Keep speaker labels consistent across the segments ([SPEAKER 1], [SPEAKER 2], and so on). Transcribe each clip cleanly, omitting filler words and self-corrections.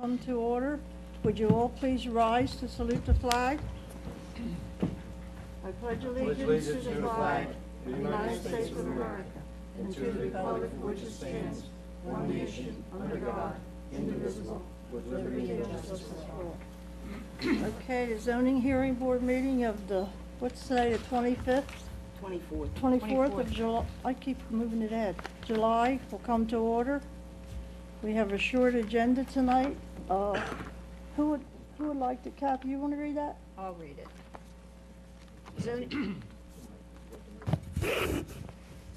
[SPEAKER 1] Come to order. Would you all please rise to salute the flag? I pledge allegiance to the flag of the United States of America and to the republic for which it stands, one nation, under God, indivisible, with liberty and justice for all. Okay, the zoning hearing board meeting of the, what's today, the 25th?
[SPEAKER 2] 24th.
[SPEAKER 1] 24th of July. I keep moving it ahead. July will come to order. We have a short agenda tonight. Who would like to, Kathy, you want to read that?
[SPEAKER 2] I'll read it.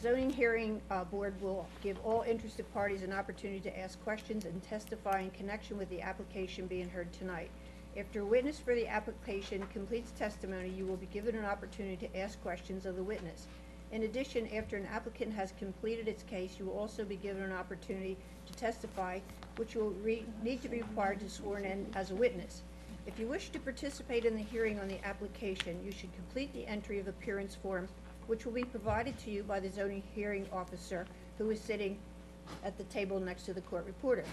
[SPEAKER 2] Zoning hearing board will give all interested parties an opportunity to ask questions and testify in connection with the application being heard tonight. After a witness for the application completes testimony, you will be given an opportunity to ask questions of the witness. In addition, after an applicant has completed its case, you will also be given an opportunity to testify, which will need to be required to sworn in as a witness. If you wish to participate in the hearing on the application, you should complete the entry of appearance form, which will be provided to you by the zoning hearing officer, who is sitting at the table next to the court reporter.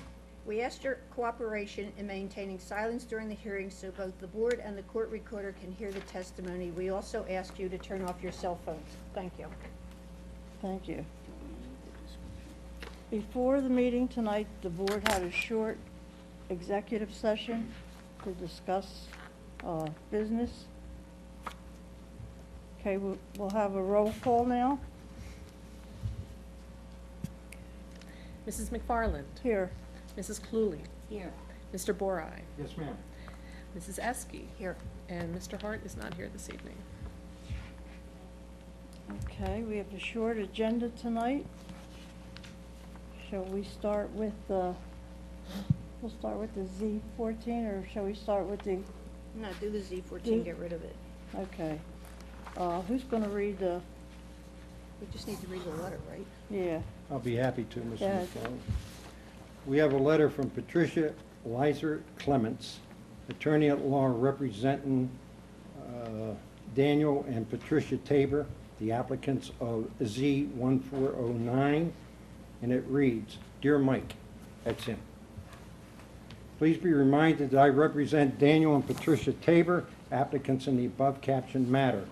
[SPEAKER 2] We ask your cooperation in maintaining silence during the hearing so both the board and the court recorder can hear the testimony. We also ask you to turn off your cell phones. Thank you.
[SPEAKER 1] Thank you. Before the meeting tonight, the board had a short executive session to discuss business. Okay, we'll have a roll call now.
[SPEAKER 3] Mrs. McFarland.
[SPEAKER 1] Here.
[SPEAKER 3] Mrs. Cluley.
[SPEAKER 2] Here.
[SPEAKER 3] Mr. Borai.
[SPEAKER 4] Yes, ma'am.
[SPEAKER 3] Mrs. Esky.
[SPEAKER 2] Here.
[SPEAKER 3] And Mr. Hart is not here this evening.
[SPEAKER 1] Okay, we have a short agenda tonight. Shall we start with we'll start with the Z14, or shall we start with the,
[SPEAKER 2] No, do the Z14, get rid of it.
[SPEAKER 1] okay. Who's going to read the,
[SPEAKER 2] We just need to read the letter, right?
[SPEAKER 1] yeah,
[SPEAKER 4] I'll be happy to, Mr.
[SPEAKER 1] Yes.
[SPEAKER 4] McFarland. We have a letter from Patricia Lizer Clements, attorney-at-law representing Daniel and Patricia Tabor, the applicants of Z1409, and it reads, "Dear Mike," that's him. "Please be reminded that I represent Daniel and Patricia Tabor, applicants in the above captioned matter.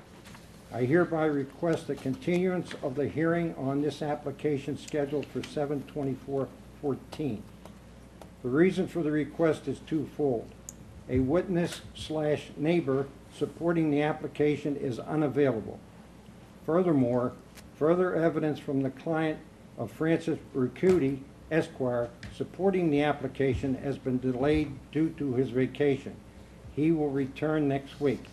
[SPEAKER 4] I hereby request a continuance of the hearing on this application scheduled for 7/24/14. The reason for the request is twofold. A witness/neighbor supporting the application is unavailable. Furthermore, further evidence from the client of Francis Ricuti, Esquire, supporting the application has been delayed due to his vacation. He will return next week.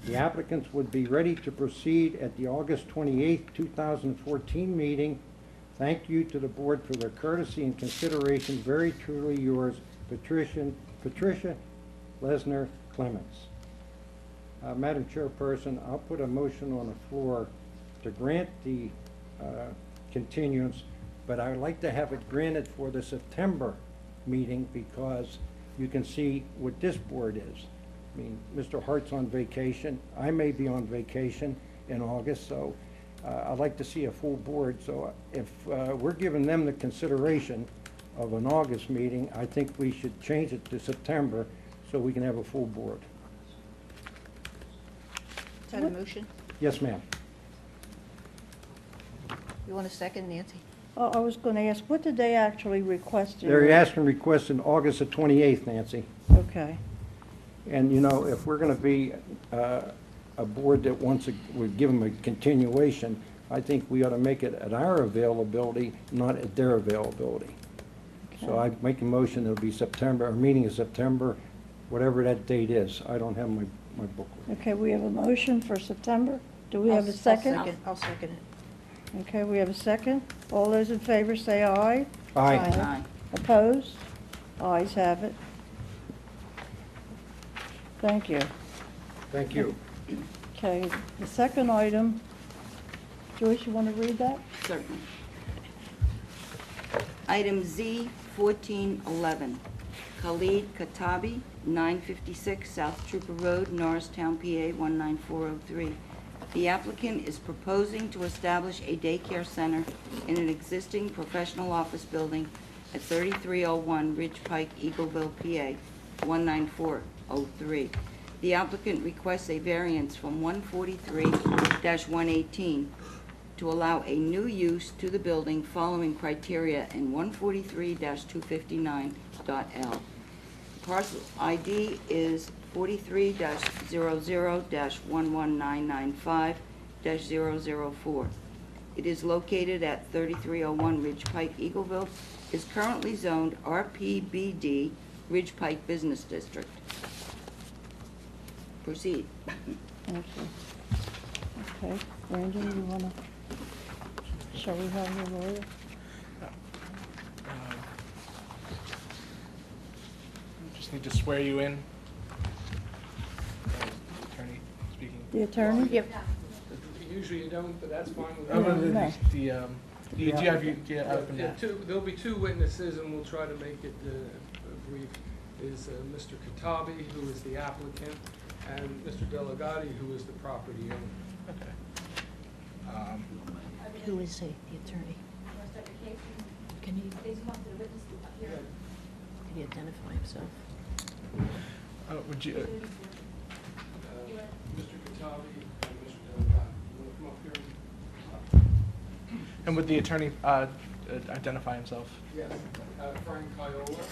[SPEAKER 4] The applicants would be ready to proceed at the August 28, 2014 meeting. Thank you to the board for their courtesy and consideration. Very truly yours, Patricia Lesnar Clements." Madam Chairperson, I'll put a motion on the floor to grant the continuance, but I would like to have it granted for the September meeting because you can see what this board is. I mean, Mr. Hart's on vacation. I may be on vacation in August, so I'd like to see a full board. So if we're giving them the consideration of an August meeting, I think we should change it to September so we can have a full board.
[SPEAKER 2] Is that a motion?
[SPEAKER 4] Yes, ma'am.
[SPEAKER 2] You want a second, Nancy?
[SPEAKER 1] I was going to ask, what did they actually request?
[SPEAKER 4] They're asking requests in August the 28th, Nancy.
[SPEAKER 1] Okay,
[SPEAKER 4] And, you know, if we're going to be a board that wants to, we give them a continuation, I think we ought to make it at our availability, not at their availability. So I make a motion it'll be September, our meeting is September, whatever that date is. I don't have my booklet.
[SPEAKER 1] okay, we have a motion for September. Do we have a second?
[SPEAKER 2] I'll second it.
[SPEAKER 1] Okay, we have a second. All those in favor say aye.
[SPEAKER 4] Aye.
[SPEAKER 2] Aye.
[SPEAKER 1] Opposed? Ayes have it. Thank you.
[SPEAKER 4] Thank you.
[SPEAKER 1] Okay, the second item, Joyce, you want to read that?
[SPEAKER 5] Certainly. Item Z 1411, Khalid Katabi, 956 South Trooper Road, Norristown, PA 19403. The applicant is proposing to establish a daycare center in an existing professional office building at 3301 Ridge Pike, Eagleville, PA 19403. The applicant requests a variance from 143-118 to allow a new use to the building following criteria in 143-259.L. Parcel ID is 43-00-11995-004. It is located at 3301 Ridge Pike, Eagleville, is currently zoned RPBD, Ridge Pike Business District. Proceed.
[SPEAKER 1] Okay. Okay, Brandon, you wanna, shall we have your lawyer?
[SPEAKER 6] Just need to swear you in. Attorney speaking.
[SPEAKER 1] The attorney?
[SPEAKER 2] Yep.
[SPEAKER 7] Usually you don't, but that's fine with
[SPEAKER 6] Oh,
[SPEAKER 7] me.
[SPEAKER 6] no,
[SPEAKER 1] No.
[SPEAKER 6] do you have your, do you open that?
[SPEAKER 7] There'll be two witnesses, and we'll try to make it brief. Is Mr. Katabi, who is the applicant, and Mr. Delegati, who is the property owner.
[SPEAKER 6] Okay.
[SPEAKER 1] Who is he, the attorney? Can he identify himself?
[SPEAKER 6] Would you,
[SPEAKER 7] Mr. Katabi and Mr. Delegati. You want to come up here?
[SPEAKER 6] and would the attorney identify himself?
[SPEAKER 7] Yes. Frank Kiola.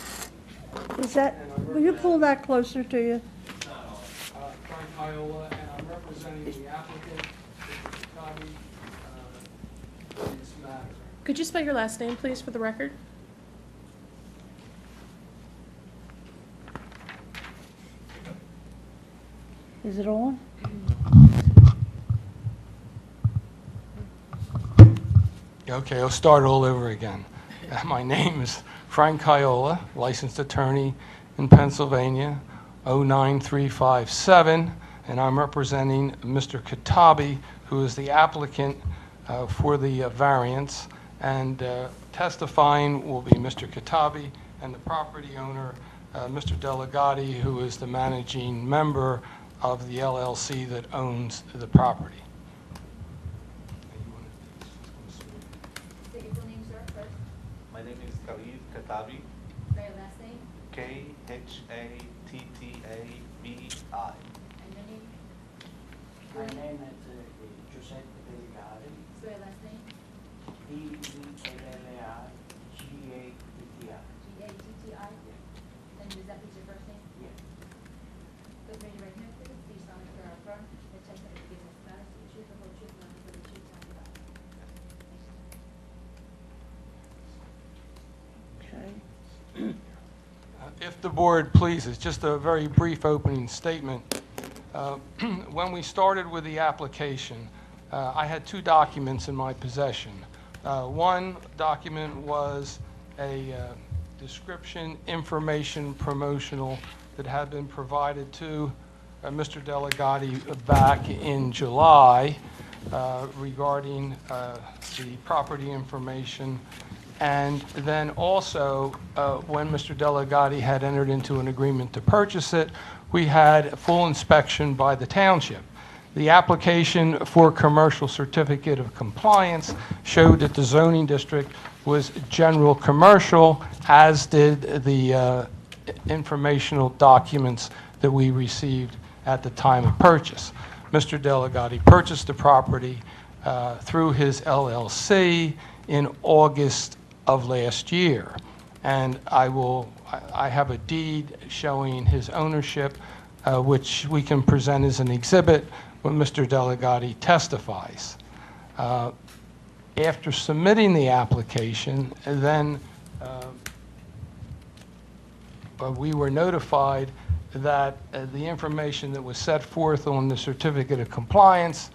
[SPEAKER 1] Is that, will you pull that closer to you?
[SPEAKER 7] Frank Kiola, and I'm representing the applicant, Mr. Katabi, in this matter.
[SPEAKER 3] Could you spell your last name, please, for the record?
[SPEAKER 1] Is it on?
[SPEAKER 7] Okay, I'll start all over again. My name is Frank Kiola, licensed attorney in Pennsylvania, 09357, and I'm representing Mr. Katabi, who is the applicant for the variance, and testifying will be Mr. Katabi and the property owner, Mr. Delegati, who is the managing member of the LLC that owns the property.
[SPEAKER 8] State your full name, sir, first.
[SPEAKER 9] My name is Khalid Katabi,
[SPEAKER 8] Spell your last name
[SPEAKER 9] Khattabi.
[SPEAKER 8] and your name.
[SPEAKER 10] My name is Giuseppe Delegati,
[SPEAKER 8] Spell your last name.
[SPEAKER 10] Dellaigatti.
[SPEAKER 8] G-A-T-T-I. And is that your first name?
[SPEAKER 10] Yeah.
[SPEAKER 8] Please raise your right hand, please. Do you solemnly swear or affirm the testimony you give in this matter is the truth, the whole truth, and nothing but the truth, so help you God?
[SPEAKER 1] Okay.
[SPEAKER 7] If the board pleases, just a very brief opening statement. When we started with the application, I had two documents in my possession. One document was a description, information, promotional that had been provided to Mr. Delegati back in July regarding the property information. And then also, when Mr. Delegati had entered into an agreement to purchase it, we had a full inspection by the township. The application for commercial certificate of compliance showed that the zoning district was general commercial, as did the informational documents that we received at the time of purchase. Mr. Delegati purchased the property through his LLC in August of last year. And I have a deed showing his ownership, which we can present as an exhibit when Mr. Delegati testifies. After submitting the application, then we were notified that the information that was set forth on the certificate of compliance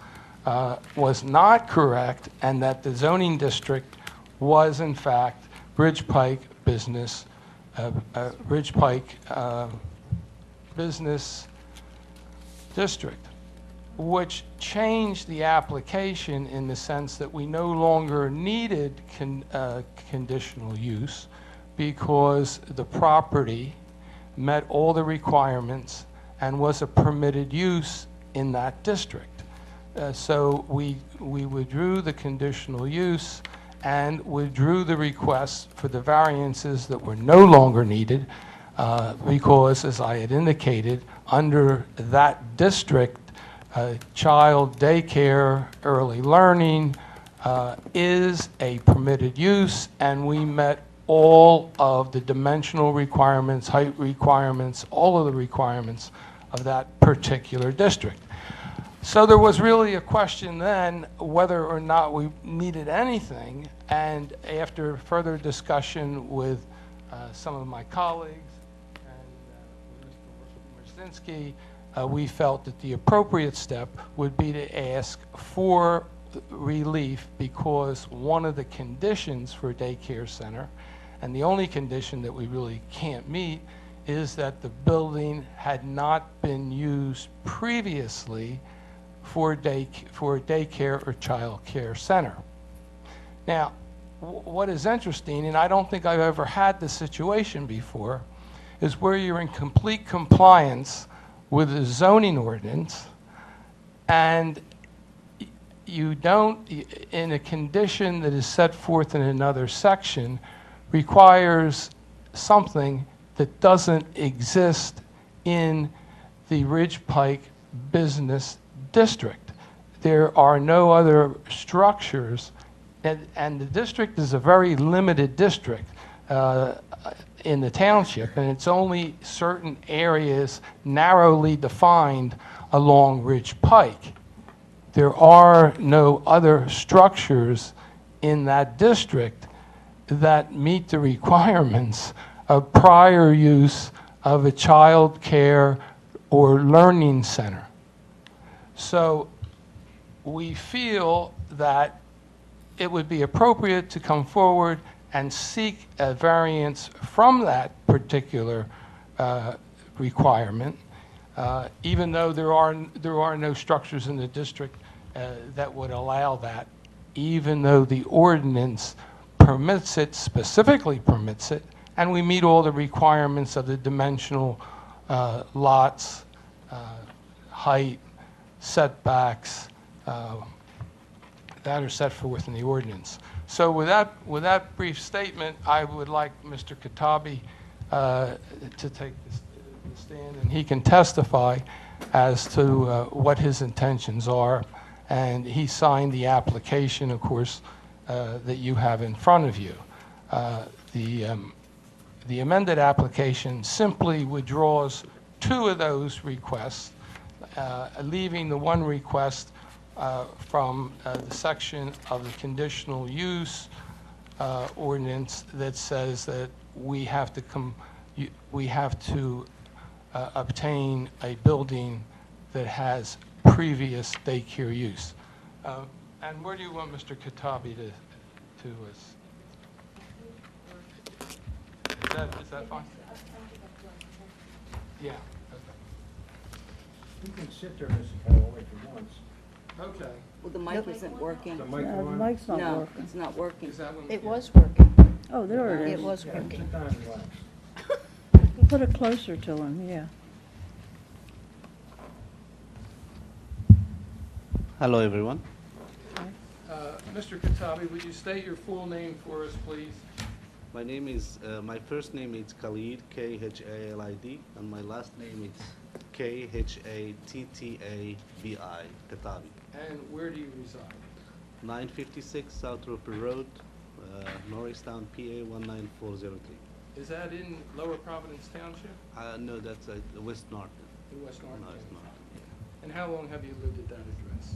[SPEAKER 7] was not correct, and that the zoning district was in fact Ridge Pike Business District, which changed the application in the sense that we no longer needed conditional use because the property met all the requirements and was a permitted use in that district. So we withdrew the conditional use, and withdrew the requests for the variances that were no longer needed because, as I had indicated, under that district, child daycare, early learning is a permitted use, and we met all of the dimensional requirements, height requirements, all of the requirements of that particular district. So there was really a question then whether or not we needed anything, and after further discussion with some of my colleagues and Mr. Merzinski, we felt that the appropriate step would be to ask for relief, because one of the conditions for a daycare center, and the only condition that we really can't meet, is that the building had not been used previously for a daycare or child care center. Now, what is interesting, and I don't think I've ever had this situation before, is where you're in complete compliance with the zoning ordinance, and you don't, in a condition that is set forth in another section, requires something that doesn't exist in the Ridge Pike Business District. There are no other structures, and the district is a very limited district in the township, and it's only certain areas narrowly defined along Ridge Pike. There are no other structures in that district that meet the requirements of prior use of a child care or learning center. So we feel that it would be appropriate to come forward and seek a variance from that particular requirement, even though there are no structures in the district that would allow that, even though the ordinance permits it, specifically permits it, and we meet all the requirements of the dimensional lots, height, setbacks, that are set forth in the ordinance. So with that brief statement, I would like Mr. Katabi to take the stand, and he can testify as to what his intentions are. And he signed the application, of course, that you have in front of you. The amended application simply withdraws two of those requests, leaving the one request from the section of the conditional use ordinance that says that we have to obtain a building that has previous daycare use. And where do you want Mr. Katabi to is that fine? Yeah.
[SPEAKER 4] You can sit there, Mr. Calloway, if you want.
[SPEAKER 7] Okay.
[SPEAKER 5] Well, the mic isn't working.
[SPEAKER 4] The mic
[SPEAKER 1] No, the
[SPEAKER 4] on?
[SPEAKER 1] mic's not
[SPEAKER 5] No,
[SPEAKER 1] working.
[SPEAKER 5] it's not working.
[SPEAKER 7] Is that one?
[SPEAKER 2] It was working.
[SPEAKER 1] Oh, there it
[SPEAKER 2] It
[SPEAKER 1] is.
[SPEAKER 2] was working.
[SPEAKER 4] Sit down and relax.
[SPEAKER 1] Put it closer to him, yeah.
[SPEAKER 9] Hello, everyone.
[SPEAKER 7] Mr. Katabi, would you state your full name for us, please?
[SPEAKER 9] My name is, my first name is Khalid, K-H-A-L-I-D, and my last name is K-H-A-T-T-A-B-I, Katabi.
[SPEAKER 7] And where do you reside?
[SPEAKER 9] 956 South Roper Road, Norristown, PA 19403.
[SPEAKER 7] Is that in Lower Providence Township?
[SPEAKER 9] No, that's West Norton.
[SPEAKER 7] In West Norton?
[SPEAKER 9] No, it's not.
[SPEAKER 7] And how long have you lived at that address?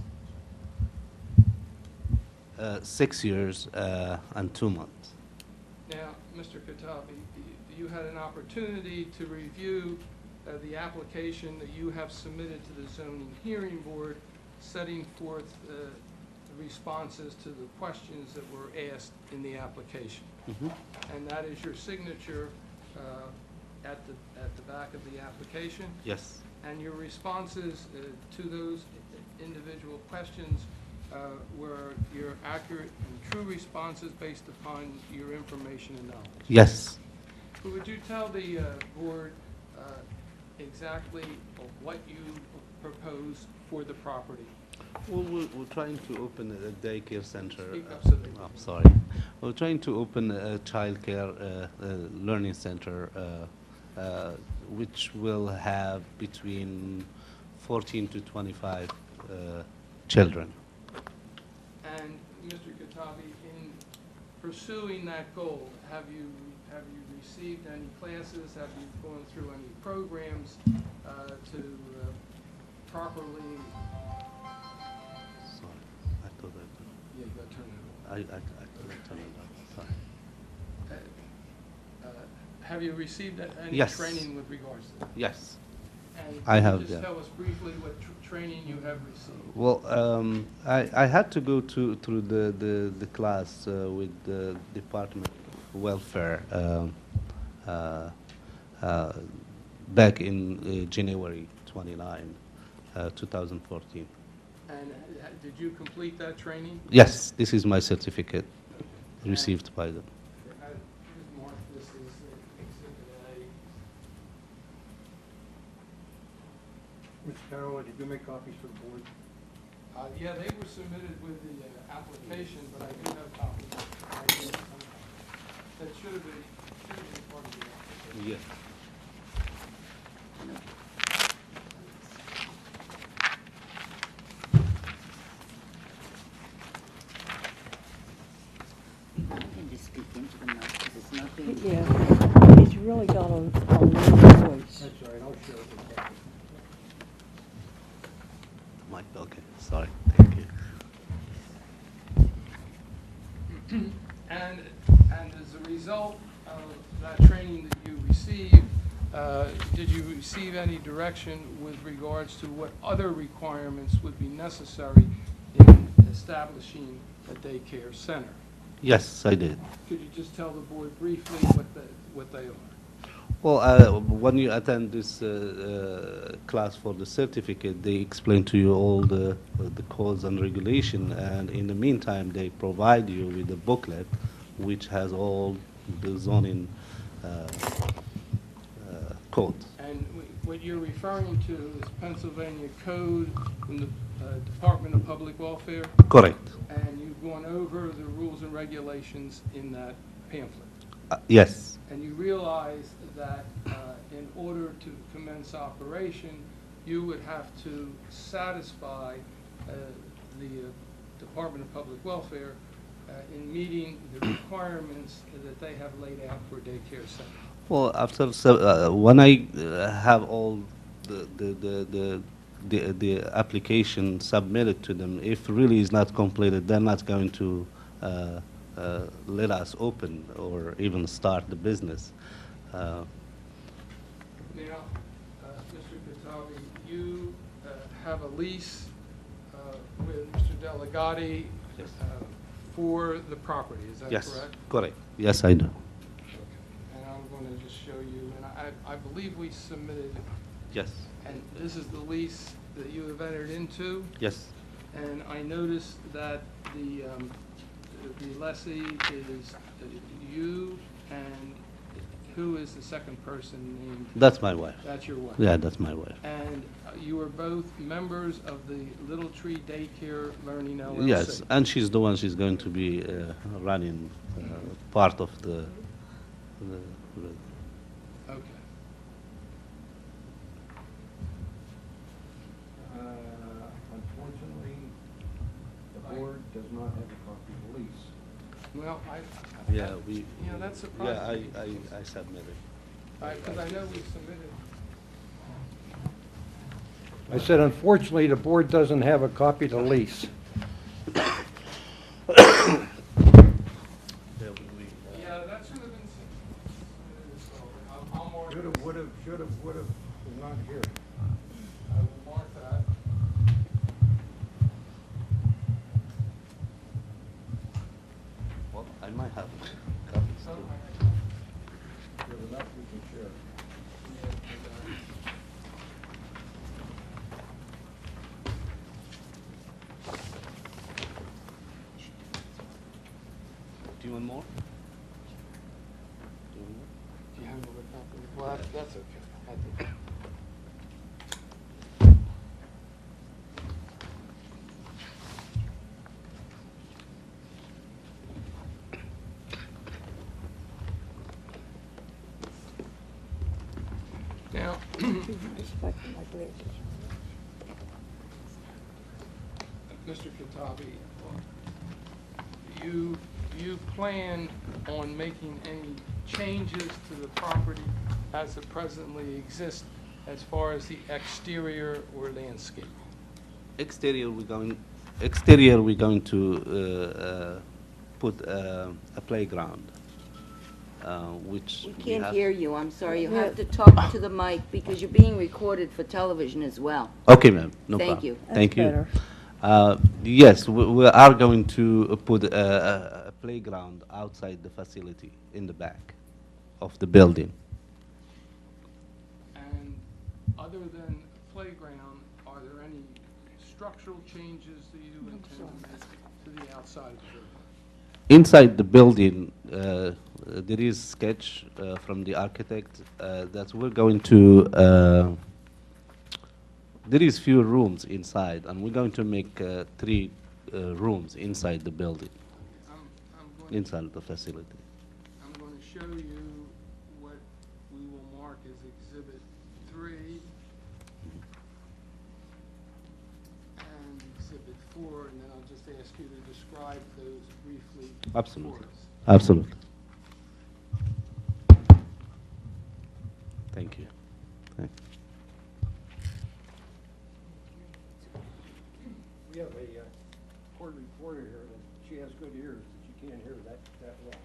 [SPEAKER 9] 6 years and 2 months.
[SPEAKER 7] Now, Mr. Katabi, you had an opportunity to review the application that you have submitted to the zoning hearing board, setting forth the responses to the questions that were asked in the application. And that is your signature at the back of the application.
[SPEAKER 9] Yes.
[SPEAKER 7] And your responses to those individual questions were your accurate and true responses based upon your information and knowledge.
[SPEAKER 9] Yes.
[SPEAKER 7] Would you tell the board exactly what you propose for the property?
[SPEAKER 9] Well, we're trying to open a daycare center.
[SPEAKER 7] Speak up so they
[SPEAKER 9] I'm sorry. We're trying to open a childcare learning center, which will have between 14 to 25 children.
[SPEAKER 7] And Mr. Katabi, in pursuing that goal, have you received any classes? Have you gone through any programs to properly?
[SPEAKER 9] Sorry, I thought
[SPEAKER 7] Yeah, you got to turn it
[SPEAKER 9] I thought I turned it off. Sorry.
[SPEAKER 7] on. Have you received any
[SPEAKER 9] Yes.
[SPEAKER 7] training with regards to that?
[SPEAKER 9] Yes.
[SPEAKER 7] And
[SPEAKER 9] I
[SPEAKER 7] can
[SPEAKER 9] have,
[SPEAKER 7] you just
[SPEAKER 9] yeah.
[SPEAKER 7] tell us briefly what training you have received?
[SPEAKER 9] Well, I had to go through the class with the Department of Welfare back in January 29, 2014.
[SPEAKER 7] And did you complete that training?
[SPEAKER 9] Yes, this is my certificate received by them.
[SPEAKER 7] Just mark this as Exhibit A.
[SPEAKER 4] Mr. Carroll, did you make copies for the board?
[SPEAKER 7] Yeah, they were submitted with the application, but I do have copies. That should have been part of the application.
[SPEAKER 9] Yes.
[SPEAKER 5] I can just speak into the mic because it's not being.
[SPEAKER 1] Yeah, he's really got a low voice.
[SPEAKER 4] That's all right, I'll share it with you.
[SPEAKER 9] Mike, okay, sorry, thank you.
[SPEAKER 7] And as a result of that training that you received, did you receive any direction with regards to what other requirements would be necessary in establishing a daycare center?
[SPEAKER 9] Yes, I did.
[SPEAKER 7] Could you just tell the board briefly what they are?
[SPEAKER 9] Well, when you attend this class for the certificate, they explain to you all the codes and regulation, and in the meantime, they provide you with a booklet which has all the zoning codes.
[SPEAKER 7] And what you're referring to is Pennsylvania Code from the Department of Public Welfare,
[SPEAKER 9] Correct.
[SPEAKER 7] and you've gone over the rules and regulations in that pamphlet.
[SPEAKER 9] Yes.
[SPEAKER 7] And you realize that in order to commence operation, you would have to satisfy the Department of Public Welfare in meeting the requirements that they have laid out for a daycare center.
[SPEAKER 9] Well, after when I have all the application submitted to them, if really is not completed, they're not going to let us open or even start the business.
[SPEAKER 7] Now, Mr. Katabi, you have a lease with Mr. Delegati
[SPEAKER 9] Yes.
[SPEAKER 7] for the property, is that
[SPEAKER 9] Yes,
[SPEAKER 7] correct?
[SPEAKER 9] correct. Yes, I do.
[SPEAKER 7] Okay. And I'm going to just show you, and I believe we submitted,
[SPEAKER 9] Yes,
[SPEAKER 7] and this is the lease that you have entered into,
[SPEAKER 9] yes.
[SPEAKER 7] and I noticed that the lessee is you, and who is the second person named?
[SPEAKER 9] That's my wife.
[SPEAKER 7] That's your wife.
[SPEAKER 9] Yeah, that's my wife.
[SPEAKER 7] And you are both members of the Little Tree Daycare Learning LLC?
[SPEAKER 9] Yes, and she's the one. She's going to be running part of the
[SPEAKER 7] Okay.
[SPEAKER 4] Unfortunately, the board does not have a copy of the lease.
[SPEAKER 7] Well,
[SPEAKER 9] Yeah, we.
[SPEAKER 7] you know, that's
[SPEAKER 9] Yeah,
[SPEAKER 7] surprising.
[SPEAKER 9] I submitted.
[SPEAKER 7] Because I know we submitted.
[SPEAKER 4] I said, unfortunately, the board doesn't have a copy of the lease.
[SPEAKER 9] Yeah,
[SPEAKER 7] Yeah, that should have been submitted as well, but I'll mark.
[SPEAKER 4] Should've, would've, is not here.
[SPEAKER 7] I will mark that.
[SPEAKER 9] well, I might have copies
[SPEAKER 7] So,
[SPEAKER 9] too.
[SPEAKER 4] There's enough we can share.
[SPEAKER 9] Do you want more?
[SPEAKER 7] Do you have another copy? Well, that's okay. I think- Mr. Katabi, you plan on making any changes to the property as it presently exists as far as the exterior or landscape?
[SPEAKER 9] Exterior, we're going to put a playground, which
[SPEAKER 5] We
[SPEAKER 9] we
[SPEAKER 5] can't
[SPEAKER 9] have.
[SPEAKER 5] hear you, I'm sorry. You have to talk to the mic because you're being recorded for television as well.
[SPEAKER 9] Okay, ma'am, no
[SPEAKER 5] Thank
[SPEAKER 9] problem.
[SPEAKER 5] you.
[SPEAKER 9] Thank you. Yes, we are going to put a playground outside the facility in the back of the building.
[SPEAKER 7] And other than playground, are there any structural changes that you intend to make to the outside of the building?
[SPEAKER 9] Inside the building, there is sketch from the architect that we're going to, there is few rooms inside, and we're going to make 3 rooms inside the building, inside the facility.
[SPEAKER 7] I'm going to show you what we will mark as Exhibit 3 and Exhibit 4, and then I'll just ask you to describe those briefly
[SPEAKER 9] Absolutely.
[SPEAKER 7] for us.
[SPEAKER 9] Absolutely. Thank you. Thank you.
[SPEAKER 4] We have a court reporter here that she has good ears, but she can't hear that well.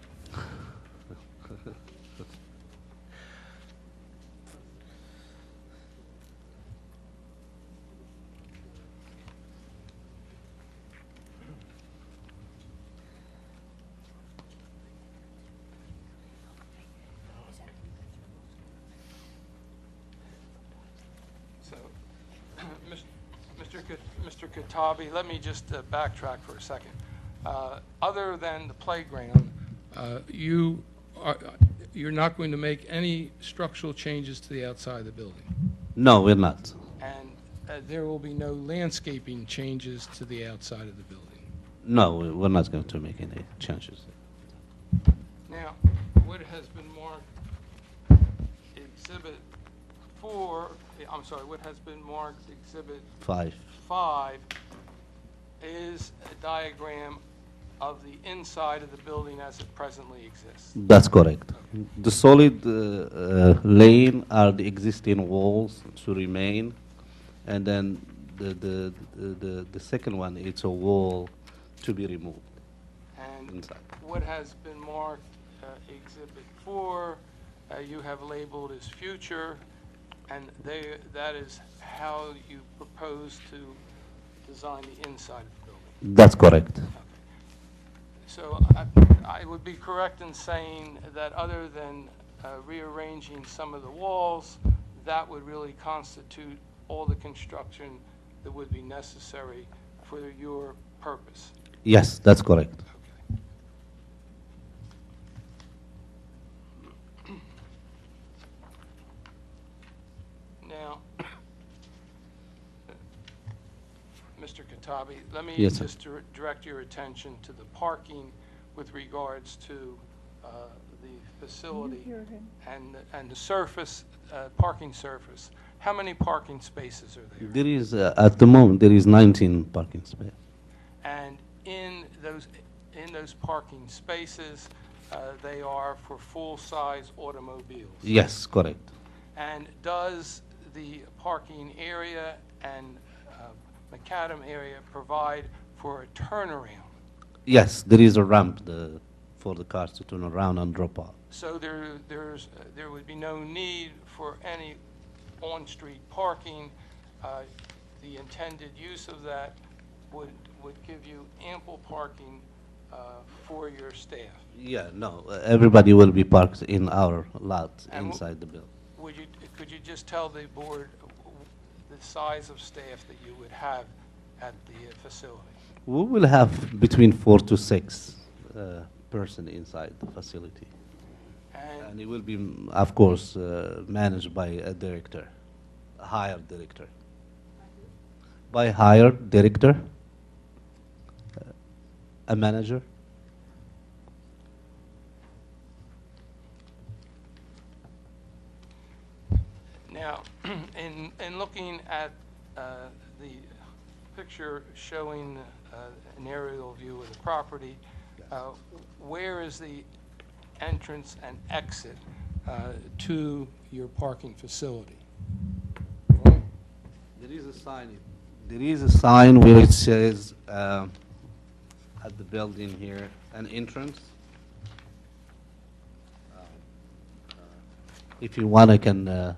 [SPEAKER 7] So, Mr. Katabi, let me just backtrack for a second. Other than the playground, you're not going to make any structural changes to the outside of the building?
[SPEAKER 9] No, we're not.
[SPEAKER 7] And there will be no landscaping changes to the outside of the building?
[SPEAKER 9] No, we're not going to make any changes.
[SPEAKER 7] Now, what has been marked Exhibit 4, I'm sorry, what has been marked Exhibit
[SPEAKER 9] 5.
[SPEAKER 7] 5 is a diagram of the inside of the building as it presently exists.
[SPEAKER 9] That's correct. The solid lane are the existing walls to remain, and then the second one, it's a wall to be removed
[SPEAKER 7] And
[SPEAKER 9] inside.
[SPEAKER 7] what has been marked Exhibit 4, you have labeled as future, and that is how you propose to design the inside of the building.
[SPEAKER 9] That's correct.
[SPEAKER 7] So I would be correct in saying that other than rearranging some of the walls, that would really constitute all the construction that would be necessary for your purpose.
[SPEAKER 9] Yes, that's correct.
[SPEAKER 7] Okay. Now, Mr. Katabi, let me
[SPEAKER 9] Yes, sir.
[SPEAKER 7] just direct your attention to the parking with regards to the facility and the surface, parking surface. How many parking spaces are there?
[SPEAKER 9] There is, at the moment, there is 19 parking spaces.
[SPEAKER 7] And in those parking spaces, they are for full-size automobiles?
[SPEAKER 9] Yes, correct.
[SPEAKER 7] And does the parking area and macadam area provide for a turnaround?
[SPEAKER 9] Yes, there is a ramp for the cars to turn around and drop off.
[SPEAKER 7] So there would be no need for any on-street parking. The intended use of that would give you ample parking for your staff.
[SPEAKER 9] Yeah, no, everybody will be parked in our lot
[SPEAKER 7] And
[SPEAKER 9] inside the building.
[SPEAKER 7] Could you just tell the board the size of staff that you would have at the facility?
[SPEAKER 9] We will have between 4 to 6 person inside the facility. And it will be, of course, managed by a director, a hired director. By hired director, a manager.
[SPEAKER 7] Now, In looking at the picture showing an aerial view of the property, where is the entrance and exit to your parking facility?
[SPEAKER 9] There is a sign. There is a sign where it says at the building here, an entrance. If you want, I can.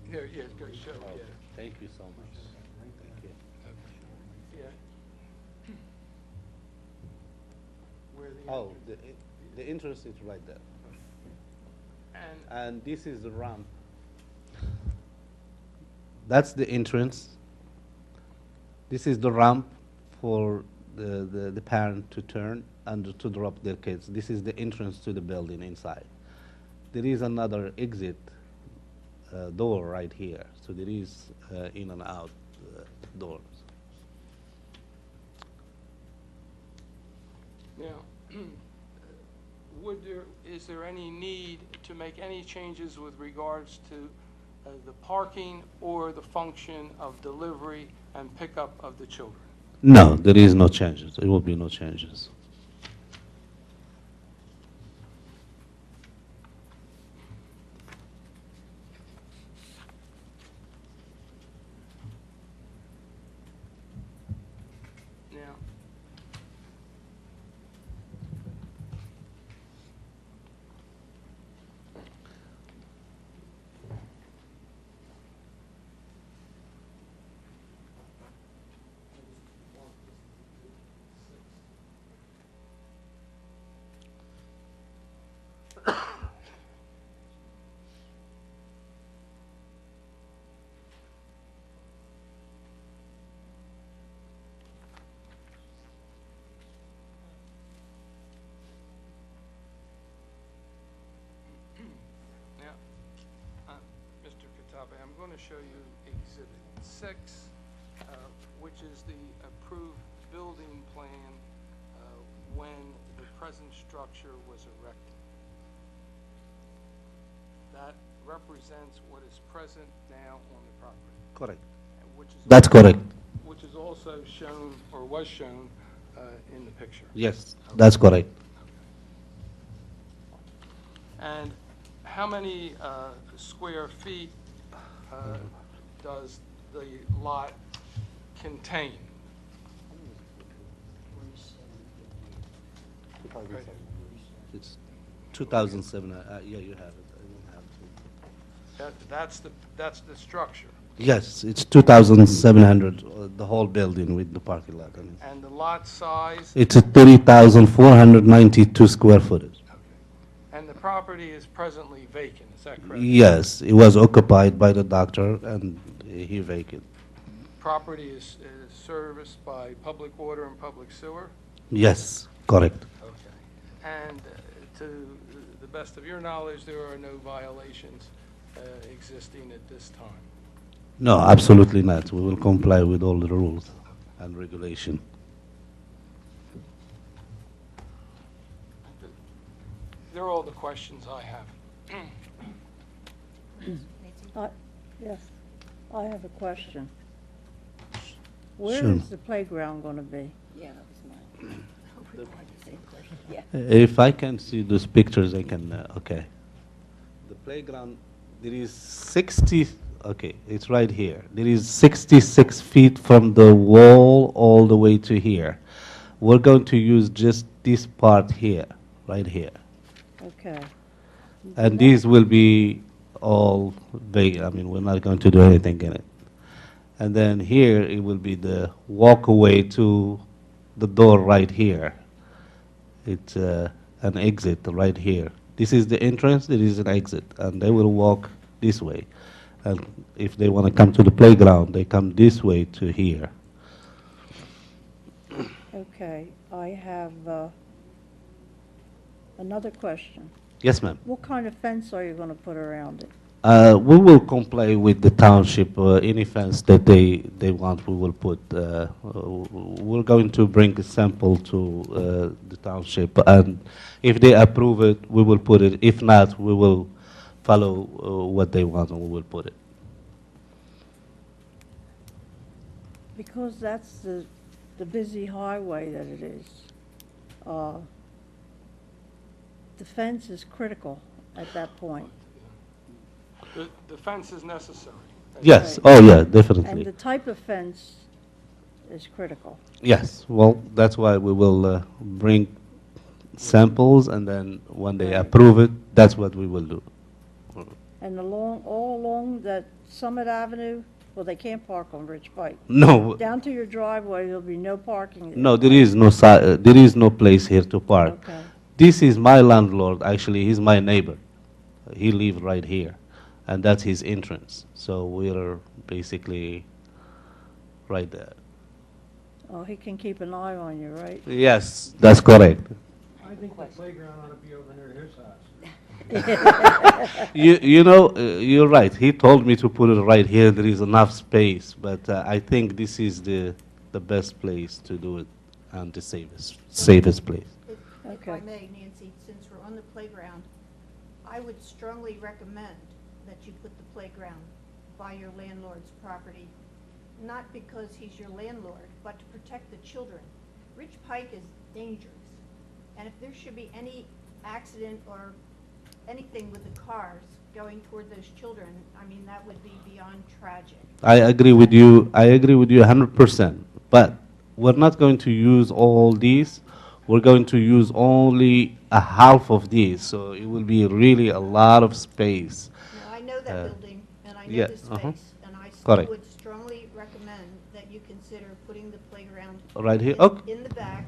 [SPEAKER 7] Here, go show, yeah.
[SPEAKER 9] Thank you so much. Thank you.
[SPEAKER 7] Yeah. Where the
[SPEAKER 9] Oh,
[SPEAKER 7] entrance-
[SPEAKER 9] the entrance is right there.
[SPEAKER 7] And
[SPEAKER 9] And this is the ramp. That's the entrance. This is the ramp for the parent to turn and to drop their kids. This is the entrance to the building inside. There is another exit door right here. So there is in and out doors.
[SPEAKER 7] now, is there any need to make any changes with regards to the parking or the function of delivery and pickup of the children?
[SPEAKER 9] No, there is no changes. There will be no changes.
[SPEAKER 7] Now, Mr. Katabe, I'm going to show you Exhibit 6, which is the approved building plan when the present structure was erected. That represents what is present now on the property.
[SPEAKER 9] Correct.
[SPEAKER 7] Which is
[SPEAKER 9] That's correct.
[SPEAKER 7] Which is also shown, or was shown, in the picture.
[SPEAKER 9] Yes, that's correct.
[SPEAKER 7] And how many square feet does the lot contain?
[SPEAKER 9] It's 2007. Yeah, you have it. I don't have to.
[SPEAKER 7] That's the structure.
[SPEAKER 9] Yes, it's 2,700, the whole building with the parking lot.
[SPEAKER 7] And the lot size?
[SPEAKER 9] It's a 30,492 square footage.
[SPEAKER 7] And the property is presently vacant, is that correct?
[SPEAKER 9] Yes, it was occupied by the doctor and he vacant.
[SPEAKER 7] Property is serviced by public water and public sewer?
[SPEAKER 9] Yes, correct.
[SPEAKER 7] Okay. And to the best of your knowledge, there are no violations existing at this time?
[SPEAKER 9] No, absolutely not. We will comply with all the rules and regulation.
[SPEAKER 7] They're all the questions I have.
[SPEAKER 1] Yes, I have a question. Where
[SPEAKER 9] Sure.
[SPEAKER 1] is the playground going to be?
[SPEAKER 5] Yeah, that was mine. Yeah.
[SPEAKER 9] If I can see those pictures, I can, okay. The playground, there is 60, okay, it's right here. There is 66 feet from the wall all the way to here. We're going to use just this part here, right here.
[SPEAKER 1] Okay.
[SPEAKER 9] And these will be all big, I mean, we're not going to do anything in it. And then here, it will be the walkway to the door right here. It's an exit right here. This is the entrance, there is an exit, and they will walk this way. And if they want to come to the playground, they come this way to here.
[SPEAKER 1] Okay, I have another question.
[SPEAKER 9] Yes, ma'am.
[SPEAKER 1] What kind of fence are you going to put around it?
[SPEAKER 9] We will comply with the township, any fence that they want, we will put. We're going to bring a sample to the township, and if they approve it, we will put it. If not, we will follow what they want, and we will put it.
[SPEAKER 1] Because that's the busy highway that it is. The fence is critical at that point.
[SPEAKER 7] The fence is necessary.
[SPEAKER 9] Yes, oh yeah,
[SPEAKER 1] And
[SPEAKER 9] definitely.
[SPEAKER 1] the type of fence is critical.
[SPEAKER 9] Yes, well, that's why we will bring samples, and then when they approve it, that's what we will do.
[SPEAKER 1] And all along that Summit Avenue, well, they can't park on Rich Pike.
[SPEAKER 9] No,
[SPEAKER 1] Down to your driveway, there'll be no parking there.
[SPEAKER 9] no, there is no place here to park.
[SPEAKER 1] Okay.
[SPEAKER 9] This is my landlord, actually, he's my neighbor. He lives right here, and that's his entrance. So we're basically right there.
[SPEAKER 1] Oh, he can keep an eye on you, right?
[SPEAKER 9] Yes, that's correct.
[SPEAKER 4] I think the playground ought to be over near his house.
[SPEAKER 9] You know, you're right. He told me to put it right here. There is enough space, but I think this is the best place to do it and the safest place.
[SPEAKER 2] If I
[SPEAKER 1] Okay.
[SPEAKER 2] may, Nancy, since we're on the playground, I would strongly recommend that you put the playground by your landlord's property, not because he's your landlord, but to protect the children. Rich Pike is dangerous, and if there should be any accident or anything with the cars going toward those children, I mean, that would be beyond tragic.
[SPEAKER 9] I agree with you. I agree with you 100%. But we're not going to use all these. We're going to use only a half of these, so it will be really a lot of space.
[SPEAKER 2] Now, I know that building, and I know
[SPEAKER 9] yeah,
[SPEAKER 2] the space, and I
[SPEAKER 9] Correct.
[SPEAKER 2] would strongly recommend that you consider putting the playground
[SPEAKER 9] Right here?
[SPEAKER 2] in-
[SPEAKER 9] Okay.
[SPEAKER 2] in the back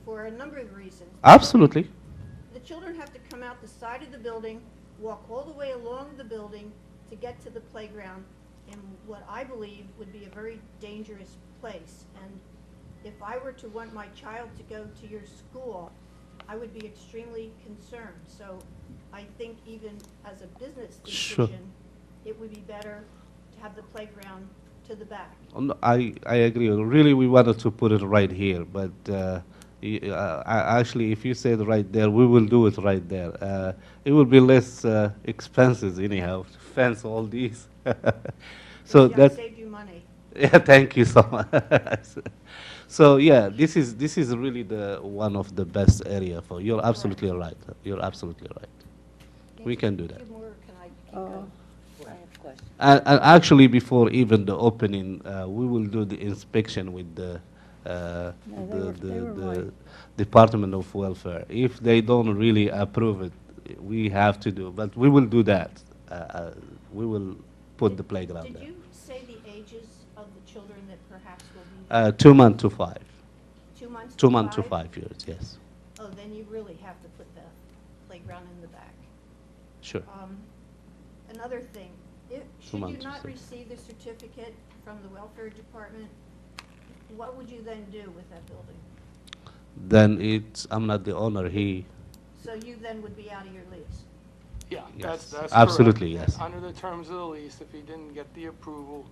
[SPEAKER 2] for a number of reasons.
[SPEAKER 9] Absolutely.
[SPEAKER 2] The children have to come out the side of the building, walk all the way along the building to get to the playground in what I believe would be a very dangerous place. And if I were to want my child to go to your school, I would be extremely concerned. So I think even as a business
[SPEAKER 9] Sure.
[SPEAKER 2] decision, it would be better to have the playground to the back.
[SPEAKER 9] I agree. Really, we wanted to put it right here, but actually, if you said right there, we will do it right there. It will be less expenses anyhow to fence all these. So
[SPEAKER 2] Yeah,
[SPEAKER 9] that,
[SPEAKER 2] saved you money.
[SPEAKER 9] yeah, thank you so much. So yeah, this is really the one of the best area for. You're absolutely right. You're absolutely right. We can do that.
[SPEAKER 2] Two more, can I keep
[SPEAKER 1] Uh,
[SPEAKER 2] going?
[SPEAKER 5] I have a question.
[SPEAKER 9] And actually, before even the opening, we will do the inspection with the
[SPEAKER 1] they were right.
[SPEAKER 9] Department of Welfare. If they don't really approve it, we have to do. But we will do that. We will put the playground
[SPEAKER 2] Did
[SPEAKER 9] there.
[SPEAKER 2] you say the ages of the children that perhaps will be
[SPEAKER 9] 2 months to 5.
[SPEAKER 2] 2 months?
[SPEAKER 9] 2 months to 5 years. Yes,
[SPEAKER 2] Oh, then you really have to put the playground in the back.
[SPEAKER 9] sure.
[SPEAKER 2] Another thing, should you
[SPEAKER 9] months,
[SPEAKER 2] not
[SPEAKER 9] 6.
[SPEAKER 2] receive the certificate from the welfare department, what would you then do with that building?
[SPEAKER 9] Then I'm not the owner.
[SPEAKER 2] So you then would be out of your lease?
[SPEAKER 7] Yeah,
[SPEAKER 9] Yes,
[SPEAKER 7] that's
[SPEAKER 9] absolutely,
[SPEAKER 7] correct.
[SPEAKER 9] yes.
[SPEAKER 7] Under the terms of the lease, if he didn't get the approval,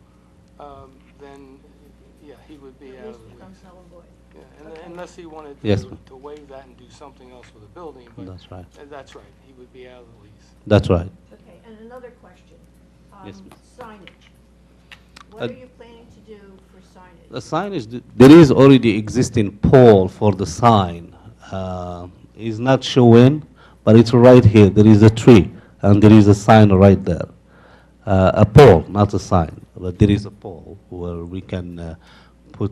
[SPEAKER 7] then, yeah, he would be
[SPEAKER 2] Your
[SPEAKER 7] out
[SPEAKER 2] lease
[SPEAKER 7] of the
[SPEAKER 2] becomes
[SPEAKER 7] lease.
[SPEAKER 2] null and void?
[SPEAKER 7] Yeah,
[SPEAKER 2] Okay.
[SPEAKER 7] unless he wanted
[SPEAKER 9] Yes,
[SPEAKER 7] to
[SPEAKER 9] ma'am.
[SPEAKER 7] to waive that and do something else with the building, but
[SPEAKER 9] That's right.
[SPEAKER 7] that's right, he would be out of the lease.
[SPEAKER 9] That's right.
[SPEAKER 2] Okay, and another question.
[SPEAKER 9] Yes, ma'am.
[SPEAKER 2] Signage. What
[SPEAKER 9] Uh,
[SPEAKER 2] are you planning to do for signage?
[SPEAKER 9] The signage, there is already existing pole for the sign. It's not showing, but it's right here. There is a tree, and there is a sign right there. A pole, not a sign, but there is a pole where we can put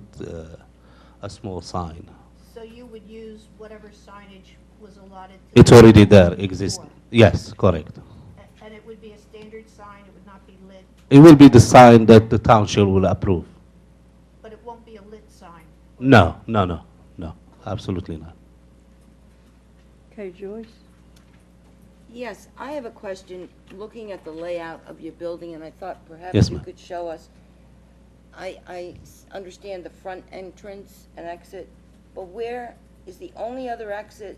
[SPEAKER 9] a small sign.
[SPEAKER 2] So you would use whatever signage was allotted to...
[SPEAKER 9] It's
[SPEAKER 2] the
[SPEAKER 9] already there,
[SPEAKER 2] before.
[SPEAKER 9] existing. Yes, correct.
[SPEAKER 2] And it would be a standard sign, it would not be lit,
[SPEAKER 9] It will be the sign that the township will approve.
[SPEAKER 2] but it won't be a lit sign?
[SPEAKER 9] No, no, no, no, absolutely not.
[SPEAKER 1] Okay, Joyce?
[SPEAKER 5] Yes, I have a question, looking at the layout of your building, and I thought perhaps
[SPEAKER 9] Yes,
[SPEAKER 5] you
[SPEAKER 9] ma'am.
[SPEAKER 5] could show us. Understand the front entrance and exit, but where is the only other exit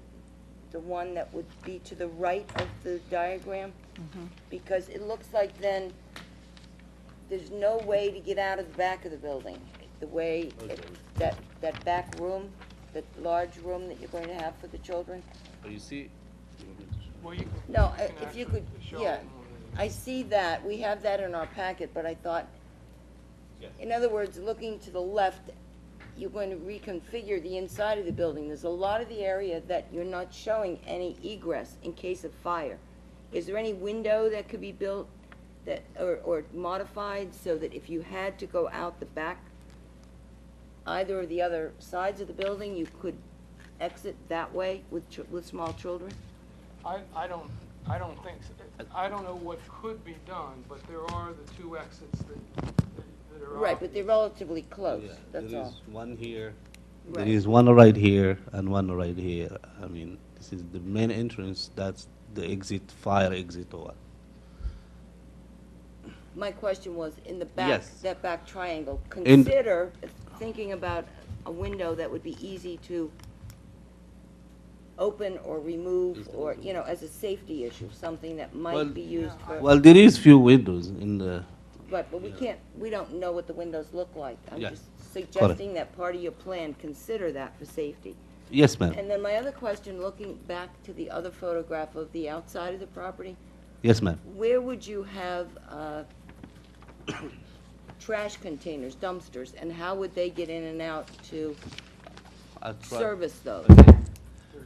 [SPEAKER 5] the one that would be to the right of the diagram? Because it looks like then there's no way to get out of the back of the building. The way, that back room, that large room that you're going to have for the children?
[SPEAKER 9] But you see,
[SPEAKER 7] Well, you can-
[SPEAKER 5] No,
[SPEAKER 7] you can
[SPEAKER 5] if you
[SPEAKER 7] actually
[SPEAKER 5] could,
[SPEAKER 7] show
[SPEAKER 5] yeah.
[SPEAKER 7] them on the-
[SPEAKER 5] I see that, we have that in our packet, but I thought, in other words, looking to the left, you're going to reconfigure the inside of the building. There's a lot of the area that you're not showing any egress in case of fire. Is there any window that could be built that, or modified so that if you had to go out the back, either of the other sides of the building, you could exit that way with small children?
[SPEAKER 7] I don't think, so. I don't know what could be done, but there are the two exits that are.
[SPEAKER 5] Right, but they're relatively close,
[SPEAKER 9] yeah,
[SPEAKER 5] that's
[SPEAKER 9] there
[SPEAKER 5] all.
[SPEAKER 9] is one here,
[SPEAKER 5] Right.
[SPEAKER 9] there is one right here, and one right here. I mean, this is the main entrance, that's the exit, fire exit or what.
[SPEAKER 5] My question was, in the back,
[SPEAKER 9] Yes.
[SPEAKER 5] that back triangle,
[SPEAKER 9] In-
[SPEAKER 5] consider thinking about a window that would be easy to open or remove, or, you know, as a safety issue, something that
[SPEAKER 9] Well-
[SPEAKER 5] might be used for,
[SPEAKER 9] Well, there is few windows in the,
[SPEAKER 5] right, but we don't know what the windows look like. I'm
[SPEAKER 9] Yeah.
[SPEAKER 5] just suggesting that part of your plan, consider that for safety.
[SPEAKER 9] yes, ma'am,
[SPEAKER 5] And then my other question, looking back to the other photograph of the outside of the property,
[SPEAKER 9] yes, ma'am.
[SPEAKER 5] where would you have trash containers, dumpsters, and how would they get in and out to
[SPEAKER 9] I try-
[SPEAKER 5] service those?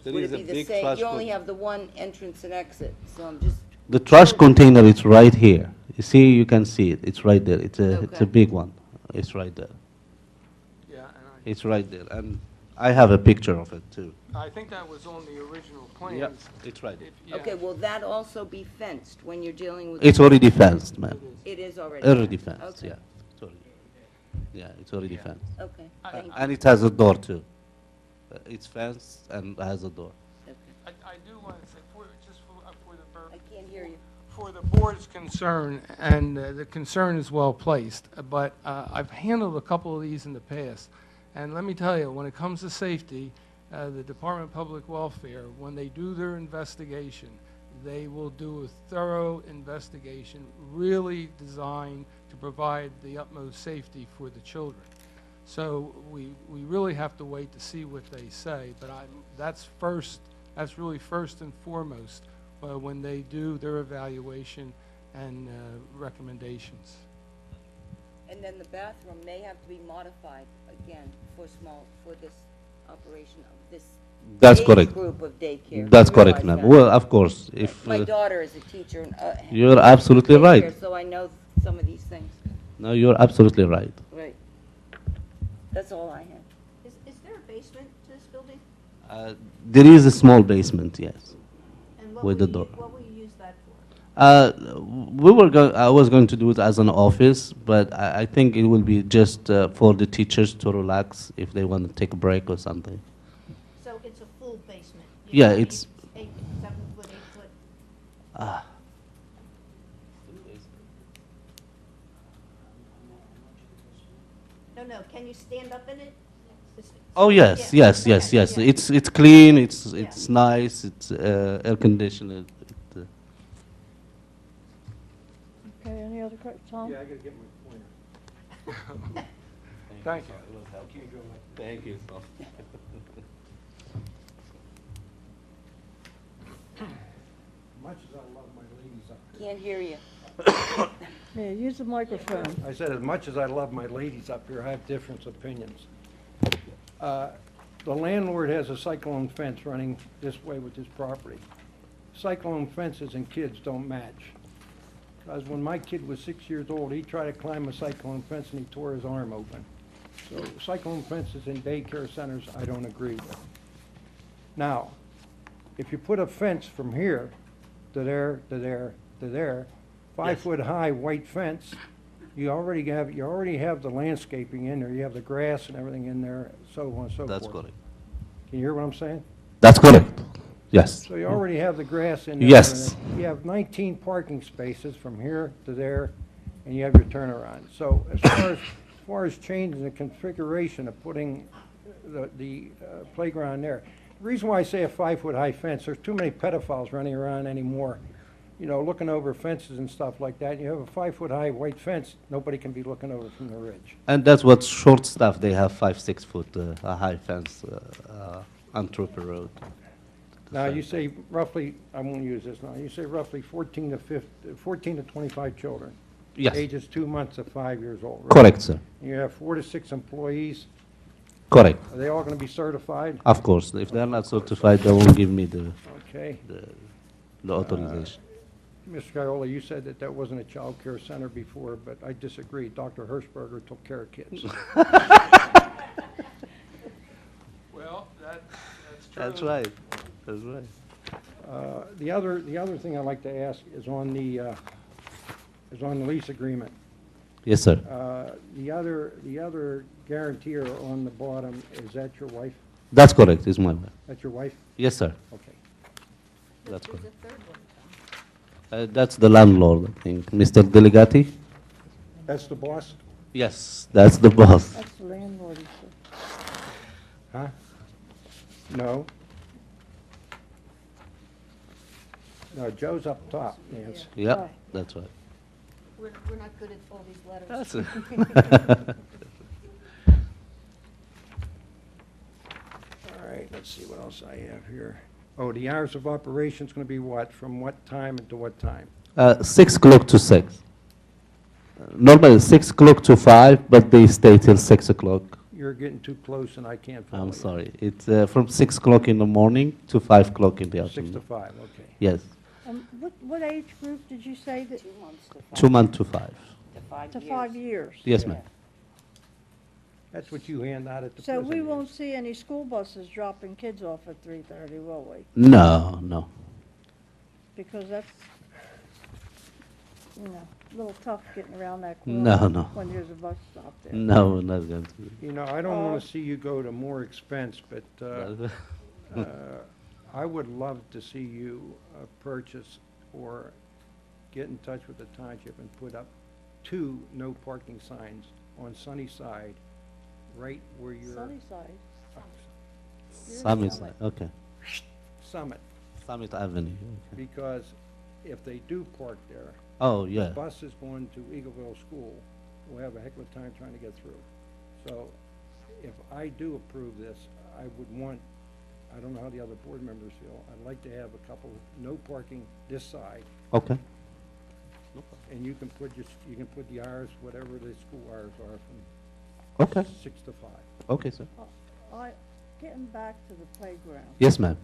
[SPEAKER 9] There
[SPEAKER 5] Would
[SPEAKER 9] is
[SPEAKER 5] it
[SPEAKER 9] a
[SPEAKER 5] be the
[SPEAKER 9] big
[SPEAKER 5] same?
[SPEAKER 9] trash
[SPEAKER 5] You only
[SPEAKER 9] con-
[SPEAKER 5] have the one entrance and exit, so I'm just,
[SPEAKER 9] The trash container is right here. You see, you can see it. It's right there. It's a
[SPEAKER 5] Okay.
[SPEAKER 9] big one. It's right there.
[SPEAKER 7] Yeah,
[SPEAKER 9] It's right there, and I have a picture of it too.
[SPEAKER 7] I think that was on the original plans.
[SPEAKER 9] Yep, it's right there.
[SPEAKER 7] If- yeah.
[SPEAKER 5] okay, will that also be fenced when you're dealing with?
[SPEAKER 9] It's already fenced, ma'am.
[SPEAKER 5] It is already?
[SPEAKER 9] Already fenced,
[SPEAKER 5] Okay.
[SPEAKER 9] yeah. It's already, yeah, it's already fenced.
[SPEAKER 5] Okay, thank you.
[SPEAKER 9] And it has a door too. It's fenced and has a door.
[SPEAKER 5] Okay.
[SPEAKER 7] I do want to say, just for the
[SPEAKER 5] I can't hear you.
[SPEAKER 7] for the board's concern, and the concern is well placed, but I've handled a couple of these in the past, and let me tell you, when it comes to safety, the Department of Public Welfare, when they do their investigation, they will do a thorough investigation, really designed to provide the utmost safety for the children. So we really have to wait to see what they say, but that's really first and foremost when they do their evaluation and recommendations.
[SPEAKER 5] And then the bathroom may have to be modified again for this operation of this
[SPEAKER 9] That's
[SPEAKER 5] age
[SPEAKER 9] correct.
[SPEAKER 5] group of daycare.
[SPEAKER 9] That's
[SPEAKER 5] I
[SPEAKER 9] correct,
[SPEAKER 5] realize
[SPEAKER 9] ma'am.
[SPEAKER 5] that.
[SPEAKER 9] Well, of course, if,
[SPEAKER 5] My daughter is a teacher and,
[SPEAKER 9] you're absolutely right.
[SPEAKER 5] daycare, so I know some of these things.
[SPEAKER 9] No, you're absolutely right.
[SPEAKER 5] Right. That's all I have.
[SPEAKER 2] Is there a basement to this building?
[SPEAKER 9] There is a small basement, yes.
[SPEAKER 2] And
[SPEAKER 9] With the door.
[SPEAKER 2] what will you use that for?
[SPEAKER 9] I was going to do it as an office, but I think it will be just for the teachers to relax if they want to take a break or something.
[SPEAKER 2] So it's a full basement?
[SPEAKER 9] Yeah, it's-
[SPEAKER 2] 7 foot, 8 foot?
[SPEAKER 9] Ah.
[SPEAKER 2] No, can you stand up in it?
[SPEAKER 9] Oh yes,
[SPEAKER 2] Yeah,
[SPEAKER 9] yes, yes,
[SPEAKER 2] okay,
[SPEAKER 9] yes.
[SPEAKER 2] yeah.
[SPEAKER 9] It's clean. It's
[SPEAKER 2] Yeah.
[SPEAKER 9] nice. It's air conditioned.
[SPEAKER 1] Okay, any other questions, Tom?
[SPEAKER 4] Yeah, I gotta get my pointer.
[SPEAKER 7] Thank you.
[SPEAKER 9] Thank you.
[SPEAKER 4] Much as I love my ladies up here.
[SPEAKER 5] Can't hear you.
[SPEAKER 1] Yeah, use the microphone.
[SPEAKER 4] I said, as much as I love my ladies up here, I have different opinions. The landlord has a cyclone fence running this way with his property. Cyclone fences and kids don't match. Because when my kid was 6 years old, he tried to climb a cyclone fence and he tore his arm open. So cyclone fences in daycare centers, I don't agree with. Now, if you put a fence from here to there, to there, to there, 5-foot-high white fence, you already have the landscaping in there, you have the grass and everything in there, so on and so forth.
[SPEAKER 9] That's correct.
[SPEAKER 4] Can you hear what I'm saying?
[SPEAKER 9] That's correct. Yes.
[SPEAKER 4] So you already have the grass in there.
[SPEAKER 9] Yes.
[SPEAKER 4] and You have 19 parking spaces from here to there, and you have your turnaround. So as far as changing the configuration of putting the playground there, The reason why I say a 5-foot high fence, there's too many pedophiles running around anymore, you know, looking over fences and stuff like that. You have a 5-foot high white fence, nobody can be looking over from the ridge.
[SPEAKER 9] And that's what short stuff, they have 5-6 foot a high fence on Trooper Road.
[SPEAKER 4] Now, you say roughly, I won't use this now, you say roughly 14 to 25 children.
[SPEAKER 9] Yes.
[SPEAKER 4] Ages 2 months to 5 years old, right?
[SPEAKER 9] Correct, sir.
[SPEAKER 4] You have 4 to 6 employees.
[SPEAKER 9] Correct.
[SPEAKER 4] Are they all going to be certified?
[SPEAKER 9] Of course, if they're not certified, they won't give me the
[SPEAKER 4] Okay.
[SPEAKER 9] authorization.
[SPEAKER 4] Mr. Scaiola, you said that that wasn't a child care center before, but I disagree. Dr. Hirschberger took care of kids.
[SPEAKER 7] Well, that's true.
[SPEAKER 9] That's right, that's right.
[SPEAKER 4] The other thing I'd like to ask is on the lease agreement.
[SPEAKER 9] Yes, sir.
[SPEAKER 4] The other guarantor on the bottom, is that your wife?
[SPEAKER 9] That's correct, it's my wife.
[SPEAKER 4] That's your wife?
[SPEAKER 9] Yes, sir,
[SPEAKER 4] Okay.
[SPEAKER 9] that's correct. That's the landlord, I think, Mr. Delegati?
[SPEAKER 4] That's the boss?
[SPEAKER 9] Yes, that's the boss.
[SPEAKER 1] That's the landlord, he said.
[SPEAKER 4] Huh? No? No, Joe's up top, Nancy.
[SPEAKER 9] Yeah,
[SPEAKER 1] Right.
[SPEAKER 9] that's right.
[SPEAKER 2] We're not good at all these letters.
[SPEAKER 9] That's it.
[SPEAKER 4] All right, let's see what else I have here. Oh, the hours of operation is going to be what? From what time to what time?
[SPEAKER 9] 6 o'clock to 6. Normally 6 o'clock to 5, but they stay till 6 o'clock.
[SPEAKER 4] You're getting too close and I can't follow
[SPEAKER 9] I'm
[SPEAKER 4] you.
[SPEAKER 9] sorry. It's from 6 o'clock in the morning to 5 o'clock in the
[SPEAKER 4] 6
[SPEAKER 9] afternoon.
[SPEAKER 4] to 5, okay.
[SPEAKER 9] Yes,
[SPEAKER 1] What age group did you say that,
[SPEAKER 5] 2 months to 5.
[SPEAKER 9] 2 months to 5.
[SPEAKER 5] To 5
[SPEAKER 1] to
[SPEAKER 5] years.
[SPEAKER 1] 5 years?
[SPEAKER 9] Yes, ma'am.
[SPEAKER 4] That's what you hand out at the
[SPEAKER 1] So
[SPEAKER 4] prison.
[SPEAKER 1] we
[SPEAKER 4] yes.
[SPEAKER 1] won't see any school buses dropping kids off at 3:30, will we?
[SPEAKER 9] No, no.
[SPEAKER 1] Because that's, you know, a little tough getting around that
[SPEAKER 9] No,
[SPEAKER 1] corner
[SPEAKER 9] no.
[SPEAKER 1] when there's a bus stop there.
[SPEAKER 9] No, we're not going to.
[SPEAKER 4] You know, I don't want to see you go to more expense, but I would love to see you purchase or get in touch with the township and put up 2 no parking signs on Sunnyside, right where you're.
[SPEAKER 1] Sunnyside.
[SPEAKER 9] Summit, okay.
[SPEAKER 4] Summit,
[SPEAKER 9] Summit Avenue. Okay.
[SPEAKER 4] because if they do park there,
[SPEAKER 9] Oh, yeah.
[SPEAKER 4] buses going to Eagleville School will have a heck of a time trying to get through. So if I do approve this, I would want, I don't know how the other board members feel, I'd like to have a couple, no parking this side,
[SPEAKER 9] Okay.
[SPEAKER 4] and you can put the hours, whatever the school hours are,
[SPEAKER 9] Okay.
[SPEAKER 4] from 6 to 5.
[SPEAKER 9] Okay, sir.
[SPEAKER 1] Getting back to the playground,
[SPEAKER 9] Yes, ma'am.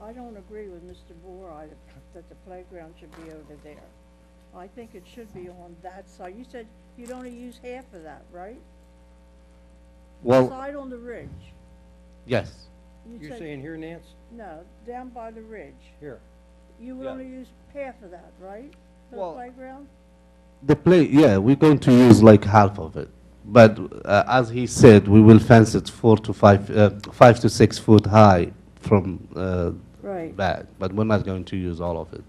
[SPEAKER 1] I don't agree with Mr. Boer that the playground should be over there. I think it should be on that side. You said you'd only use half of that, right? The
[SPEAKER 9] Well,
[SPEAKER 1] side on the ridge.
[SPEAKER 9] yes.
[SPEAKER 1] You
[SPEAKER 4] You're
[SPEAKER 1] said-
[SPEAKER 4] saying here, Nance?
[SPEAKER 1] No, down by the ridge.
[SPEAKER 4] Here.
[SPEAKER 1] You would
[SPEAKER 9] Yeah.
[SPEAKER 1] only use half of that, right? For the
[SPEAKER 9] Well-
[SPEAKER 1] playground?
[SPEAKER 9] Yeah, we're going to use like half of it. But as he said, we will fence it 4 to 5 to 6 foot high from
[SPEAKER 1] Right.
[SPEAKER 9] back, but we're not going to use all of it.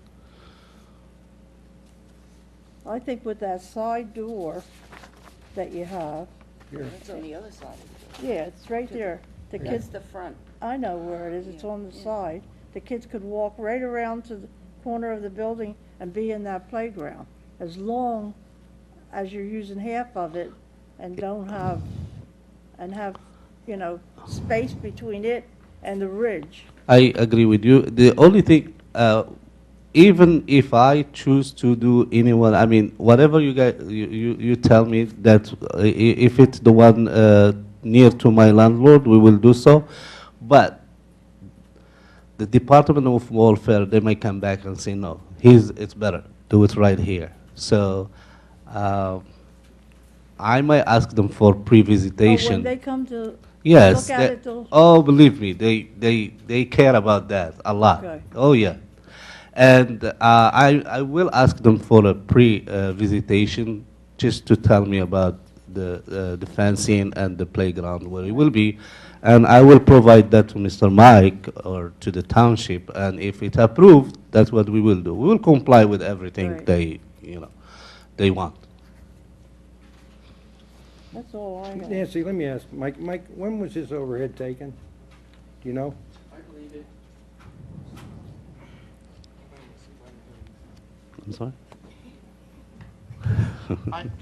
[SPEAKER 1] I think with that side door that you have,
[SPEAKER 4] Here.
[SPEAKER 5] It's on the other side of the building.
[SPEAKER 1] yeah, it's right there. The
[SPEAKER 5] That's
[SPEAKER 1] kids,
[SPEAKER 5] the front.
[SPEAKER 1] I know where it is, it's
[SPEAKER 5] Yeah,
[SPEAKER 1] on the
[SPEAKER 5] yeah.
[SPEAKER 1] side. The kids could walk right around to the corner of the building and be in that playground, as long as you're using half of it and don't have, you know, space between it and the ridge.
[SPEAKER 9] I agree with you. The only thing, even if I choose to do anyone, I mean, whatever you guys, you tell me that if it's the one near to my landlord, we will do so. But the Department of Welfare, they may come back and say, no, it's better, do it right here. So I might ask them for
[SPEAKER 1] But when
[SPEAKER 9] pre-visitation.
[SPEAKER 1] they come to
[SPEAKER 9] Yes.
[SPEAKER 1] look at it, they'll,
[SPEAKER 9] Oh, believe me, they care about that a lot.
[SPEAKER 1] Okay.
[SPEAKER 9] Oh, yeah. And I will ask them for a pre-visitation just to tell me about the fencing and the playground where it will be. And I will provide that to Mr. Mike or to the township. And if it's approved, that's what we will do. We will comply with everything
[SPEAKER 1] Right.
[SPEAKER 9] they want.
[SPEAKER 1] that's all I have.
[SPEAKER 4] Nancy, let me ask, Mike, when was his overhead taken? Do you know?
[SPEAKER 10] I believe
[SPEAKER 9] I'm sorry?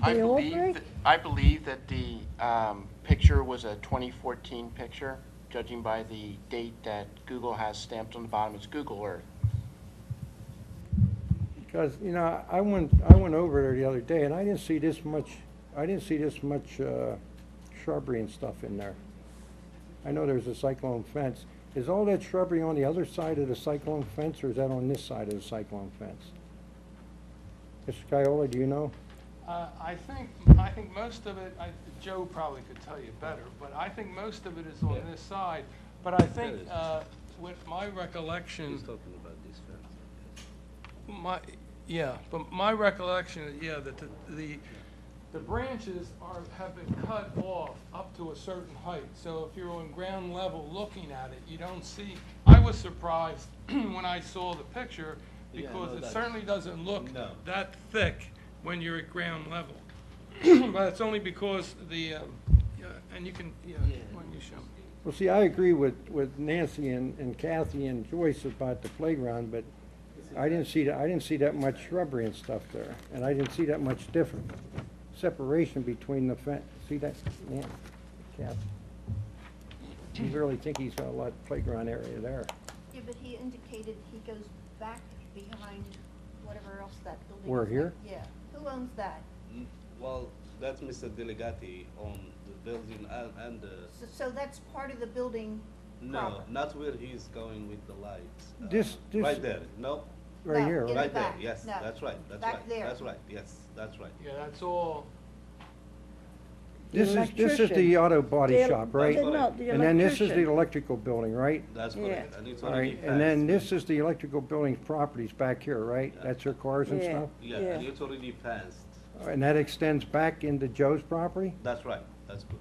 [SPEAKER 10] I believe that the picture was a 2014 picture, judging by the date that Google has stamped on the bottom. It's Google Earth.
[SPEAKER 4] Because, you know, I went over there the other day, and I didn't see this much shrubbery and stuff in there. I know there's a cyclone fence. Is all that shrubbery on the other side of the cyclone fence, or is that on this side of the cyclone fence? Mr. Scaiola, do you know?
[SPEAKER 7] I think most of it, Joe probably could tell you better, but I think most of it is on this side. But I think, with my recollection,
[SPEAKER 9] He's talking about this fence.
[SPEAKER 7] but my recollection, that the branches have been cut off up to a certain height. So if you're on ground level looking at it, you don't see. I was surprised when I saw the picture because it certainly doesn't look that thick when you're at ground level. But it's only because and you can, when you show.
[SPEAKER 4] Well, see, I agree with Nancy and Kathy and Joyce about the playground, but I didn't see that much shrubbery and stuff there, and I didn't see that much different separation between the fence. See that, yeah, Kathy? You really think he's got a lot of playground area there?
[SPEAKER 2] Yeah, but he indicated he goes back behind whatever else that building is.
[SPEAKER 4] Where, here?
[SPEAKER 2] Yeah. Who owns that?
[SPEAKER 9] Well, that's Mr. Delegati on the building and the...
[SPEAKER 2] So that's part of the building
[SPEAKER 9] No,
[SPEAKER 2] proper?
[SPEAKER 9] not where he's going with the lights.
[SPEAKER 4] This-
[SPEAKER 9] Right there, no?
[SPEAKER 4] Right
[SPEAKER 2] No,
[SPEAKER 4] here,
[SPEAKER 2] in the
[SPEAKER 4] right?
[SPEAKER 9] Right there,
[SPEAKER 2] back,
[SPEAKER 9] yes,
[SPEAKER 2] no.
[SPEAKER 9] that's right, that's
[SPEAKER 2] Back
[SPEAKER 9] right.
[SPEAKER 2] there.
[SPEAKER 9] That's right, yes, that's right.
[SPEAKER 7] Yeah, that's all.
[SPEAKER 4] This is the auto body shop, right?
[SPEAKER 9] That's correct.
[SPEAKER 4] And then this is the electrical building, right?
[SPEAKER 9] That's correct. And it's
[SPEAKER 4] All
[SPEAKER 9] already
[SPEAKER 4] right, and then
[SPEAKER 9] passed.
[SPEAKER 4] this is the electrical building's properties back here, right? That's your cars and stuff?
[SPEAKER 9] Yeah, and it's already passed.
[SPEAKER 4] And that extends back into Joe's property?
[SPEAKER 9] That's right, that's good.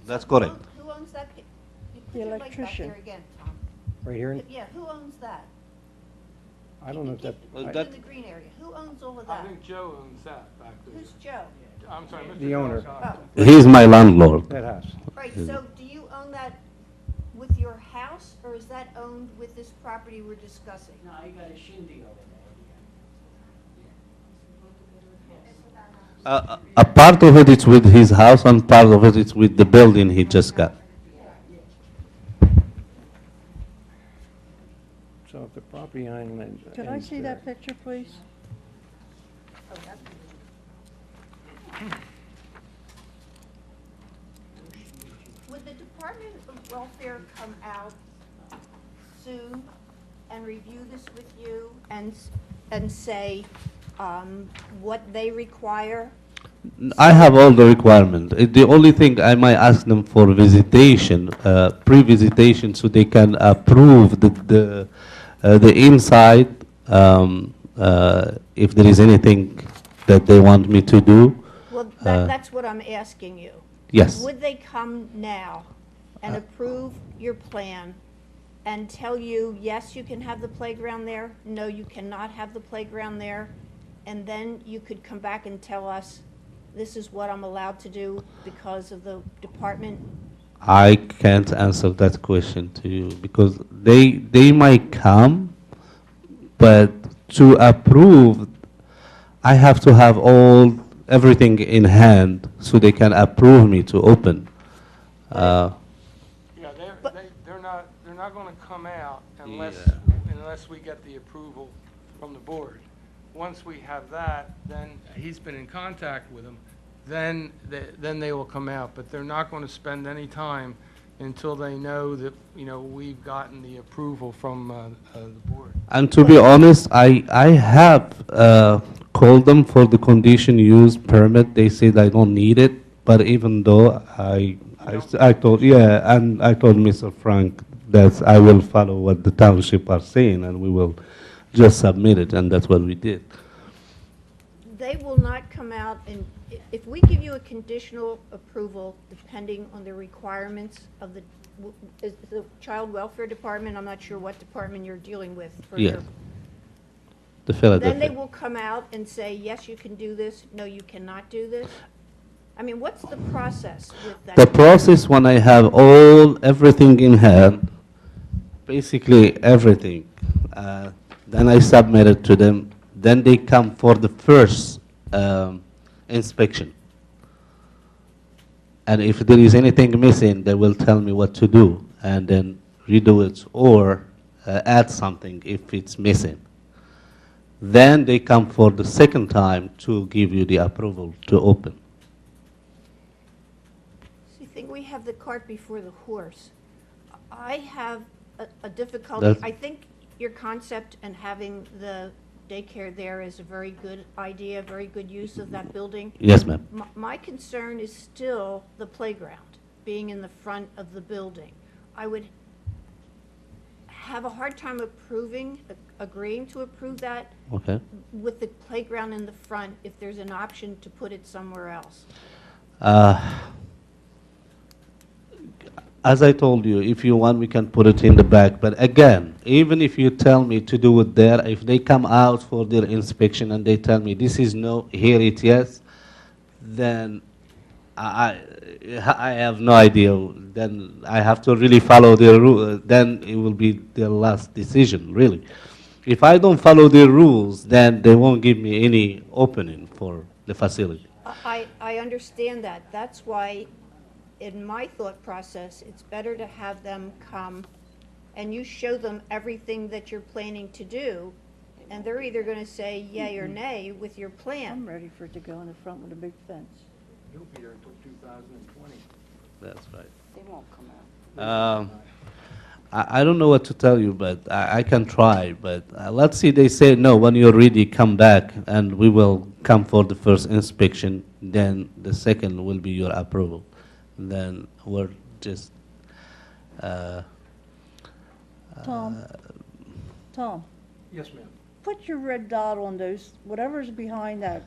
[SPEAKER 9] That's correct.
[SPEAKER 2] Who owns that? Put
[SPEAKER 1] The
[SPEAKER 2] your leg back
[SPEAKER 1] electrician.
[SPEAKER 2] there again, Tom.
[SPEAKER 4] Right here?
[SPEAKER 2] Yeah, who owns that?
[SPEAKER 4] I don't know if that,
[SPEAKER 2] Keep
[SPEAKER 9] that-
[SPEAKER 2] in the green area. Who owns all of
[SPEAKER 7] I
[SPEAKER 2] that?
[SPEAKER 7] think Joe owns that back there.
[SPEAKER 2] Who's Joe?
[SPEAKER 7] I'm sorry, Mr.
[SPEAKER 4] The owner.
[SPEAKER 7] Delegati.
[SPEAKER 9] He's my landlord.
[SPEAKER 4] that house.
[SPEAKER 2] Right, so do you own that with your house, or is that owned with this property we're discussing?
[SPEAKER 10] No, I got a shindig over
[SPEAKER 9] A part of it is with his house and part of it is with the building he just got.
[SPEAKER 4] So if the property line.
[SPEAKER 1] Could I see that picture, please?
[SPEAKER 2] Would the Department of Welfare come out soon and review this with you and say what they require?
[SPEAKER 9] I have all the requirements. The only thing I might ask them for visitation, pre-visitation, so they can approve the inside, if there is anything that they want me to do.
[SPEAKER 2] Well, that's what I'm asking you.
[SPEAKER 9] Yes.
[SPEAKER 2] Would they come now and approve your plan and tell you, yes, you can have the playground there, no, you cannot have the playground there, and then you could come back and tell us, this is what I'm allowed to do because of the department?
[SPEAKER 9] I can't answer that question to you because they might come, but to approve, I have to have everything in hand so they can approve me to open.
[SPEAKER 7] Yeah, they're not going to come out unless we get the approval from the board. Once we have that, then he's been in contact with them, then they will come out. But they're not going to spend any time until they know that, we've gotten the approval from the board.
[SPEAKER 9] And to be honest, I have called them for the condition use permit. They said I don't need it, but even though I told Mr. Frank that I will follow what the township are saying and we will just submit it, and that's what we did.
[SPEAKER 2] They will not come out and, if we give you a conditional approval depending on the requirements of is the Child Welfare Department, I'm not sure what department you're dealing with.
[SPEAKER 9] Yeah. The
[SPEAKER 2] Then
[SPEAKER 9] Philadelphia.
[SPEAKER 2] they will come out and say, yes, you can do this, no, you cannot do this? I mean, what's the process with that?
[SPEAKER 9] The process when I have everything in hand, basically everything, then I submit it to them. then they come for the first inspection. And if there is anything missing, they will tell me what to do, and then redo it or add something if it's missing. Then they come for the second time to give you the approval to open.
[SPEAKER 2] So you think we have the cart before the horse? I have a difficulty.
[SPEAKER 9] That's-
[SPEAKER 2] I think your concept and having the daycare there is a very good idea, very good use of that building.
[SPEAKER 9] Yes, ma'am.
[SPEAKER 2] My concern is still the playground, being in the front of the building. I would have a hard time agreeing to approve that
[SPEAKER 9] Okay.
[SPEAKER 2] with the playground in the front if there's an option to put it somewhere else.
[SPEAKER 9] As I told you, if you want, we can put it in the back. But again, even if you tell me to do it there, if they come out for their inspection and they tell me this is no, here it yes, then I have no idea. Then I have to really follow their rule. Then it will be their last decision, really. If I don't follow their rules, then they won't give me any opening for the facility.
[SPEAKER 2] I understand that. That's why, in my thought process, it's better to have them come and you show them everything that you're planning to do, and they're either going to say yay or nay with your plan.
[SPEAKER 1] I'm ready for it to go in the front with a big fence.
[SPEAKER 4] You'll be there until 2020.
[SPEAKER 9] That's right.
[SPEAKER 5] They won't come out.
[SPEAKER 9] I don't know what to tell you, but I can try. But let's see, they say, no, when you're ready, come back, and we will come for the first inspection. Then the second will be your approval. Then we're just...
[SPEAKER 1] Tom,
[SPEAKER 4] Yes, ma'am.
[SPEAKER 1] put your red dot on those, whatever's behind that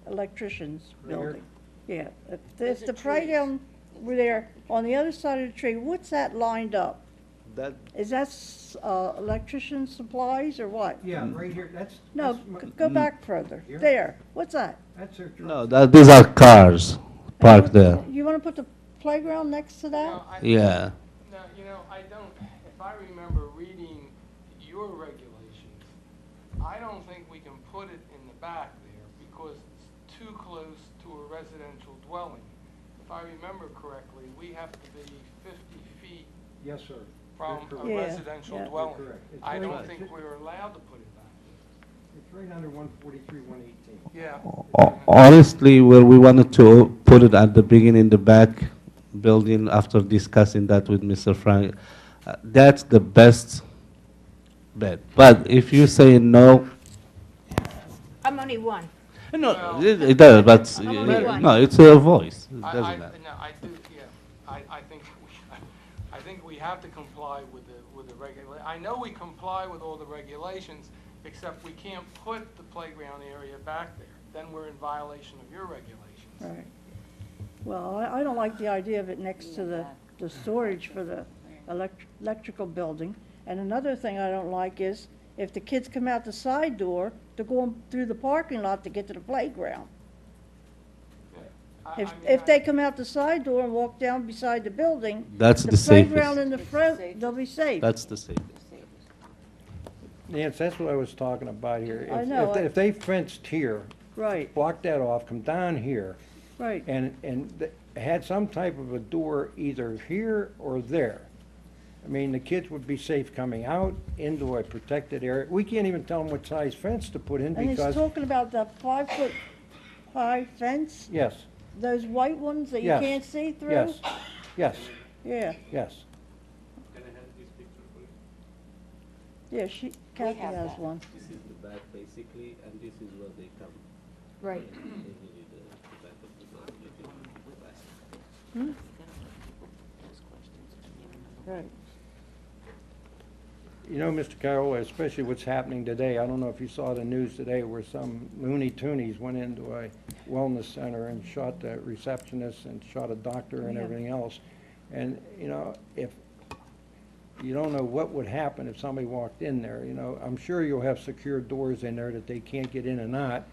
[SPEAKER 1] electrician's
[SPEAKER 4] Right here?
[SPEAKER 1] building. Yeah, if
[SPEAKER 5] Those
[SPEAKER 1] the
[SPEAKER 5] are trees.
[SPEAKER 1] playground were there, on the other side of the tree, what's that lined up?
[SPEAKER 9] That,
[SPEAKER 1] Is that electrician supplies or what?
[SPEAKER 4] Yeah, right here, that's...
[SPEAKER 1] No,
[SPEAKER 4] that's my-
[SPEAKER 1] go back further.
[SPEAKER 4] Here?
[SPEAKER 1] There, what's that?
[SPEAKER 4] That's their truck.
[SPEAKER 9] no, these are cars parked there.
[SPEAKER 1] You wanna put the playground next to that?
[SPEAKER 9] Yeah.
[SPEAKER 7] No, I don't, if I remember reading your regulations, I don't think we can put it in the back there because it's too close to a residential dwelling. If I remember correctly, we have to be 50 feet
[SPEAKER 4] Yes, sir.
[SPEAKER 7] from
[SPEAKER 4] You're
[SPEAKER 7] a
[SPEAKER 4] correct.
[SPEAKER 1] Yeah,
[SPEAKER 7] residential
[SPEAKER 1] yeah.
[SPEAKER 7] dwelling.
[SPEAKER 4] You're correct. It's
[SPEAKER 7] I
[SPEAKER 4] right-
[SPEAKER 7] don't think we're allowed to put it back
[SPEAKER 4] It's right under 143, 118.
[SPEAKER 7] there. Yeah.
[SPEAKER 9] Honestly, where we wanted to put it at the beginning, the back building, after discussing that with Mr. Frank, that's the best bet. But if you say no,
[SPEAKER 2] I'm only one.
[SPEAKER 9] no,
[SPEAKER 7] Well-
[SPEAKER 9] it does, but
[SPEAKER 2] I'm only one.
[SPEAKER 9] no, it's a voice. It
[SPEAKER 7] I
[SPEAKER 9] doesn't matter.
[SPEAKER 7] no, I do, yeah. I think we have to comply with the regula, I know we comply with all the regulations, except we can't put the playground area back there. Then we're in violation of your regulations.
[SPEAKER 1] Right. Well, I don't like the idea of it next to the storage for the electrical building. And another thing I don't like is if the kids come out the side door, they're going through the parking lot to get to the playground. If they come out the side door and walk down beside the building,
[SPEAKER 9] That's
[SPEAKER 1] the
[SPEAKER 9] the
[SPEAKER 1] playground
[SPEAKER 9] safest.
[SPEAKER 1] in the front, they'll be safe.
[SPEAKER 9] That's the safest.
[SPEAKER 4] Nance, that's what I was talking about here.
[SPEAKER 1] I know,
[SPEAKER 4] If they fenced here,
[SPEAKER 1] Right,
[SPEAKER 4] blocked that off, come down here,
[SPEAKER 1] right.
[SPEAKER 4] and had some type of a door either here or there, I mean, the kids would be safe coming out into a protected area. We can't even tell them what size fence to put in
[SPEAKER 1] And he's
[SPEAKER 4] because,
[SPEAKER 1] talking about that 5-foot-high fence,
[SPEAKER 4] yes,
[SPEAKER 1] those white ones that you
[SPEAKER 4] Yes.
[SPEAKER 1] can't see through?
[SPEAKER 4] yes, yes,
[SPEAKER 1] Yeah,
[SPEAKER 4] yes.
[SPEAKER 1] yeah, Kathy
[SPEAKER 5] have
[SPEAKER 1] has
[SPEAKER 5] that.
[SPEAKER 1] one.
[SPEAKER 9] This is the back, basically, and this is where they come.
[SPEAKER 2] Right.
[SPEAKER 1] Right.
[SPEAKER 4] You know, Mr. Carroll, especially what's happening today, I don't know if you saw the news today where some Looney Toonies went into a wellness center and shot the receptionist and shot a doctor and
[SPEAKER 1] Yeah.
[SPEAKER 4] everything else. And, if you don't know what would happen if somebody walked in there, I'm sure you'll have secure doors in there that they can't get in and out.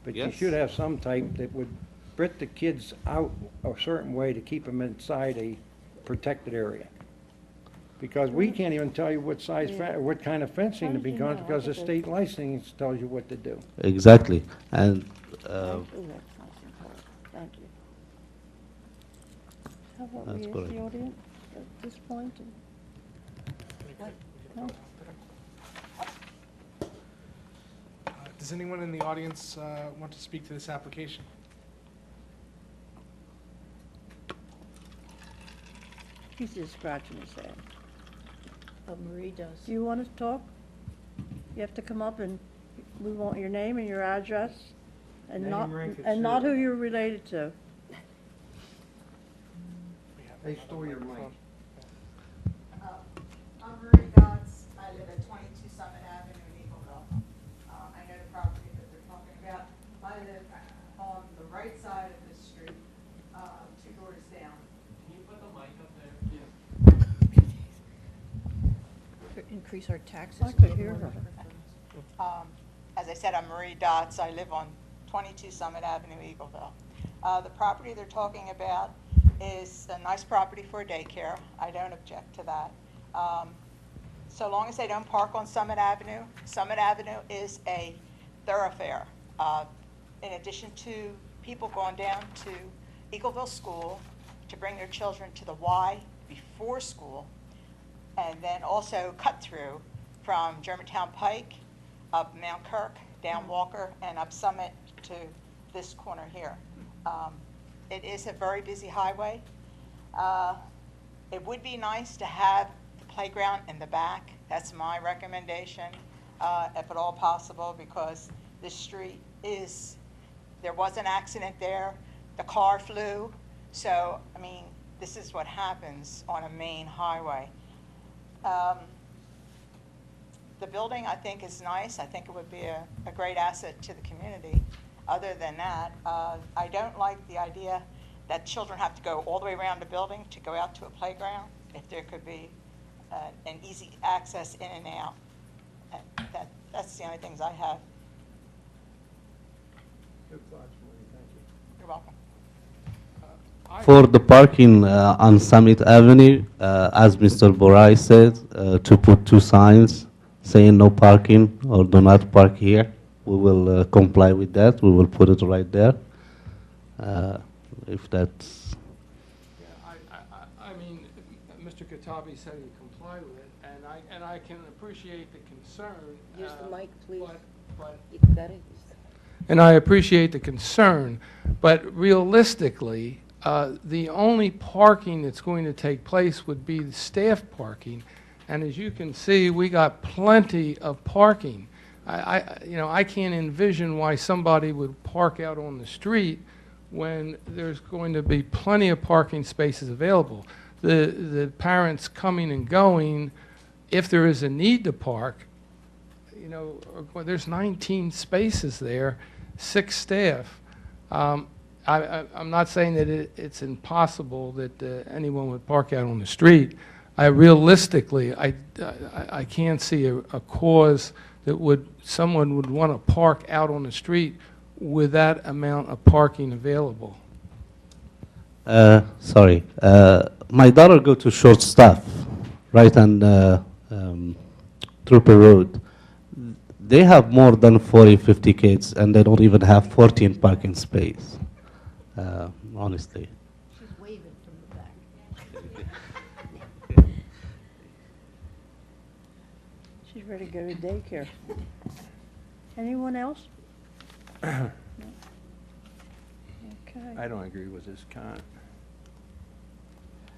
[SPEAKER 4] But you
[SPEAKER 9] Yes.
[SPEAKER 4] should have some type that would brit the kids out a certain way to keep them inside a protected area. Because we can't even tell you what size, what kind of fencing to be going, because the state license tells you what to do.
[SPEAKER 9] Exactly. And
[SPEAKER 1] Thank you. How about
[SPEAKER 9] That's
[SPEAKER 1] we ask
[SPEAKER 9] correct.
[SPEAKER 1] the audience at this point? No?
[SPEAKER 6] Does anyone in the audience want to speak to this application?
[SPEAKER 1] He's just scratching his head.
[SPEAKER 2] Oh, Marie does.
[SPEAKER 1] Do you want to talk? You have to come up and we want your name and your address and
[SPEAKER 4] Name,
[SPEAKER 1] not,
[SPEAKER 4] rank, et
[SPEAKER 1] and not who
[SPEAKER 4] cetera.
[SPEAKER 1] you're related to.
[SPEAKER 4] They stole your mic.
[SPEAKER 11] I'm Marie Dodds. I live at 22 Summit Avenue in Eagleville. I know the property that they're talking about. I live on the right side of the street, 2 doors down.
[SPEAKER 6] Can you put the mic up there?
[SPEAKER 2] Increase our taxes.
[SPEAKER 1] I could hear her.
[SPEAKER 11] As I said, I'm Marie Dodds. I live on 22 Summit Avenue, Eagleville. The property they're talking about is a nice property for a daycare. I don't object to that. So long as they don't park on Summit Avenue. Summit Avenue is a thoroughfare. In addition to people going down to Eagleville School to bring their children to the Y before school, and then also cut through from Germantown Pike, up Mount Kirk, down Walker, and up Summit to this corner here. It is a very busy highway. It would be nice to have the playground in the back. That's my recommendation, if at all possible, because this street is, there was an accident there, the car flew, so, I mean, this is what happens on a main highway. The building, I think, is nice. I think it would be a great asset to the community. Other than that, I don't like the idea that children have to go all the way around the building to go out to a playground. If there could be an easy access in and out. That's the only things I have.
[SPEAKER 4] Good thoughts, Marie, thank you.
[SPEAKER 11] You're welcome.
[SPEAKER 9] for the parking on Summit Avenue, as Mr. Borai said, to put 2 signs saying no parking or do not park here. We will comply with that. We will put it right there. If that's...
[SPEAKER 7] I mean, Mr. Katabi said he'd comply with it, and I can appreciate the concern.
[SPEAKER 5] Use the mic, please.
[SPEAKER 7] But
[SPEAKER 5] You got it?
[SPEAKER 7] and I appreciate the concern, but realistically, the only parking that's going to take place would be the staff parking. And as you can see, we got plenty of parking. I can't envision why somebody would park out on the street when there's going to be plenty of parking spaces available. The parents coming and going, if there is a need to park, there's 19 spaces there, 6 staff. I'm not saying that it's impossible that anyone would park out on the street. Realistically, I can't see a cause that someone would want to park out on the street with that amount of parking available.
[SPEAKER 9] Sorry. My daughter go to Shortstaff, right on Trooper Road. They have more than 40, 50 kids, and they don't even have 14 parking space, honestly.
[SPEAKER 2] She's waving from the back.
[SPEAKER 1] She's ready to go to daycare. Anyone else? No? Okay.
[SPEAKER 4] I don't agree with this comment.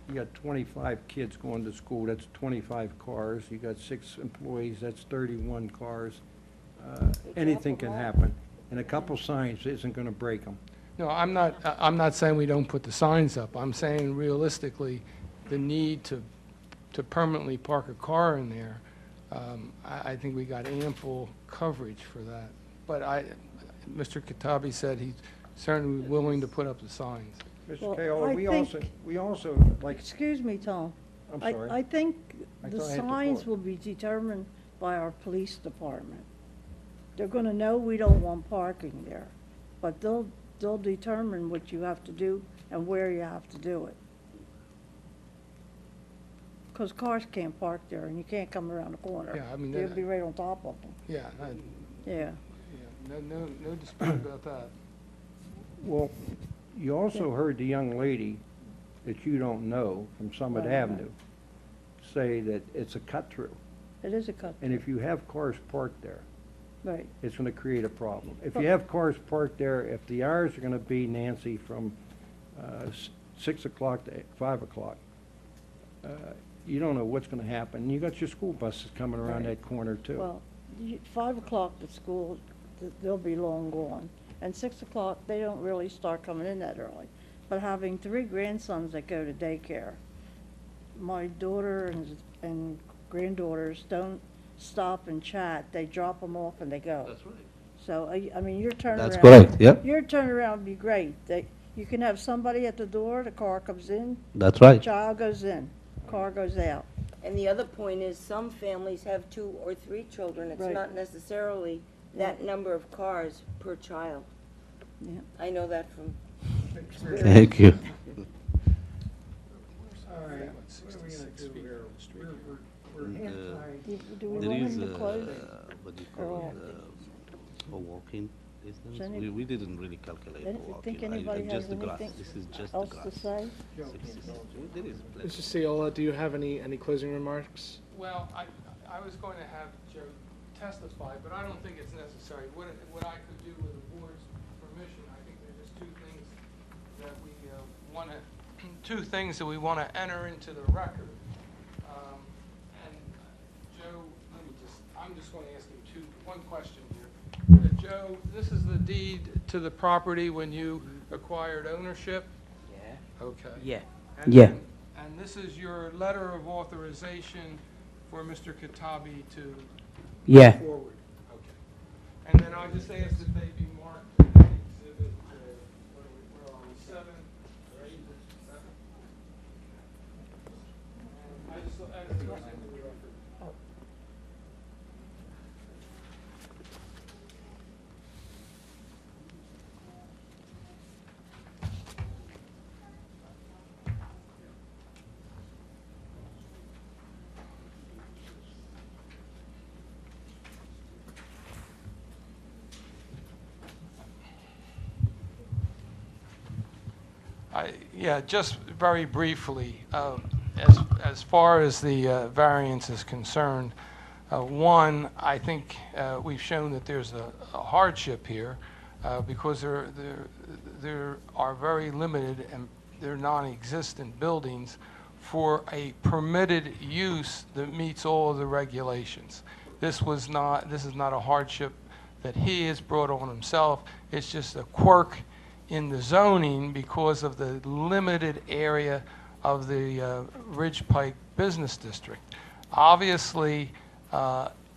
[SPEAKER 4] You got 25 kids going to school, that's 25 cars. You got 6 employees, that's 31 cars. Anything can happen. And a couple signs isn't going to break them.
[SPEAKER 7] No, I'm not saying we don't put the signs up. I'm saying realistically, the need to permanently park a car in there, I think we got ample coverage for that. But Mr. Katabi said he's certainly willing to put up the signs.
[SPEAKER 4] Mr.
[SPEAKER 1] Well,
[SPEAKER 4] Kayola,
[SPEAKER 1] I
[SPEAKER 4] we also, like,
[SPEAKER 1] Excuse me, Tom.
[SPEAKER 4] I'm sorry.
[SPEAKER 1] I think
[SPEAKER 4] I
[SPEAKER 1] the
[SPEAKER 4] thought I had the
[SPEAKER 1] signs
[SPEAKER 4] floor.
[SPEAKER 1] will be determined by our police department. They're gonna know we don't want parking there, but they'll determine what you have to do and where you have to do it. 'cause cars can't park there, and you can't come around the corner.
[SPEAKER 7] Yeah, I mean,
[SPEAKER 1] You'll
[SPEAKER 7] that-
[SPEAKER 1] be right on top of them,
[SPEAKER 7] Yeah,
[SPEAKER 1] yeah.
[SPEAKER 7] no dispute about that.
[SPEAKER 4] Well, you also heard the young lady that you don't know from Summit
[SPEAKER 1] Right, right.
[SPEAKER 4] Avenue say that it's a cut-through.
[SPEAKER 1] It is a cut,
[SPEAKER 4] And if you have cars parked there,
[SPEAKER 1] right.
[SPEAKER 4] it's gonna create a problem. If
[SPEAKER 1] But-
[SPEAKER 4] you have cars parked there, if the hours are gonna be, Nancy, from 6 o'clock to 5 o'clock, you don't know what's gonna happen. You got your school buses coming around
[SPEAKER 1] Right.
[SPEAKER 4] that corner too.
[SPEAKER 1] Well, 5 o'clock at school, they'll be long gone. And 6 o'clock, they don't really start coming in that early. But having 3 grandsons that go to daycare, my daughter and granddaughters don't stop and chat. They drop them off and they go.
[SPEAKER 9] That's right.
[SPEAKER 1] So, I mean, your turnaround.
[SPEAKER 9] That's correct, yep.
[SPEAKER 1] Your turnaround would be great. You can have somebody at the door, the car comes in,
[SPEAKER 9] That's right.
[SPEAKER 1] child goes in, car goes out.
[SPEAKER 5] And the other point is, some families have 2 or 3 children. It's
[SPEAKER 1] Right.
[SPEAKER 5] not necessarily that number of cars per child.
[SPEAKER 1] Yeah.
[SPEAKER 5] I know that from experience.
[SPEAKER 9] Thank you.
[SPEAKER 4] All right, what are we gonna do here? We're half-time.
[SPEAKER 1] Do we
[SPEAKER 9] There
[SPEAKER 1] want
[SPEAKER 9] is
[SPEAKER 1] him to close?
[SPEAKER 9] what do you
[SPEAKER 1] Or
[SPEAKER 9] call
[SPEAKER 1] off?
[SPEAKER 9] it, a walk-in distance.
[SPEAKER 1] Any-
[SPEAKER 9] We didn't really calculate
[SPEAKER 1] Any-
[SPEAKER 9] the walk-in.
[SPEAKER 1] think anybody has
[SPEAKER 9] Just the grass.
[SPEAKER 1] anything
[SPEAKER 9] This is just the
[SPEAKER 1] else
[SPEAKER 9] grass.
[SPEAKER 1] to say?
[SPEAKER 9] 66. There is plenty.
[SPEAKER 6] Mr. Ciola, do you have any closing remarks?
[SPEAKER 7] Well, I was going to have Joe testify, but I don't think it's necessary. What I could do with the board's permission, I think there's just two things that we want to enter into the record. And Joe, I'm just going to ask him one question here. Joe, this is the deed to the property when you acquired ownership?
[SPEAKER 12] Yeah.
[SPEAKER 7] Okay.
[SPEAKER 12] Yeah.
[SPEAKER 7] And
[SPEAKER 12] Yeah.
[SPEAKER 7] And this is your letter of authorization for Mr. Katabi to
[SPEAKER 12] Yeah.
[SPEAKER 7] move forward? Okay. And then I'll just ask that they be marked exhibit, where are we, 7 or 8? 7? I just asked those into the record. Yeah, just very briefly, as far as the variance is concerned, one, I think we've shown that there's a hardship here because there are very limited and they're non-existent buildings for a permitted use that meets all of the regulations. This is not a hardship that he has brought on himself. It's just a quirk in the zoning because of the limited area of the Ridge Pike Business District. Obviously,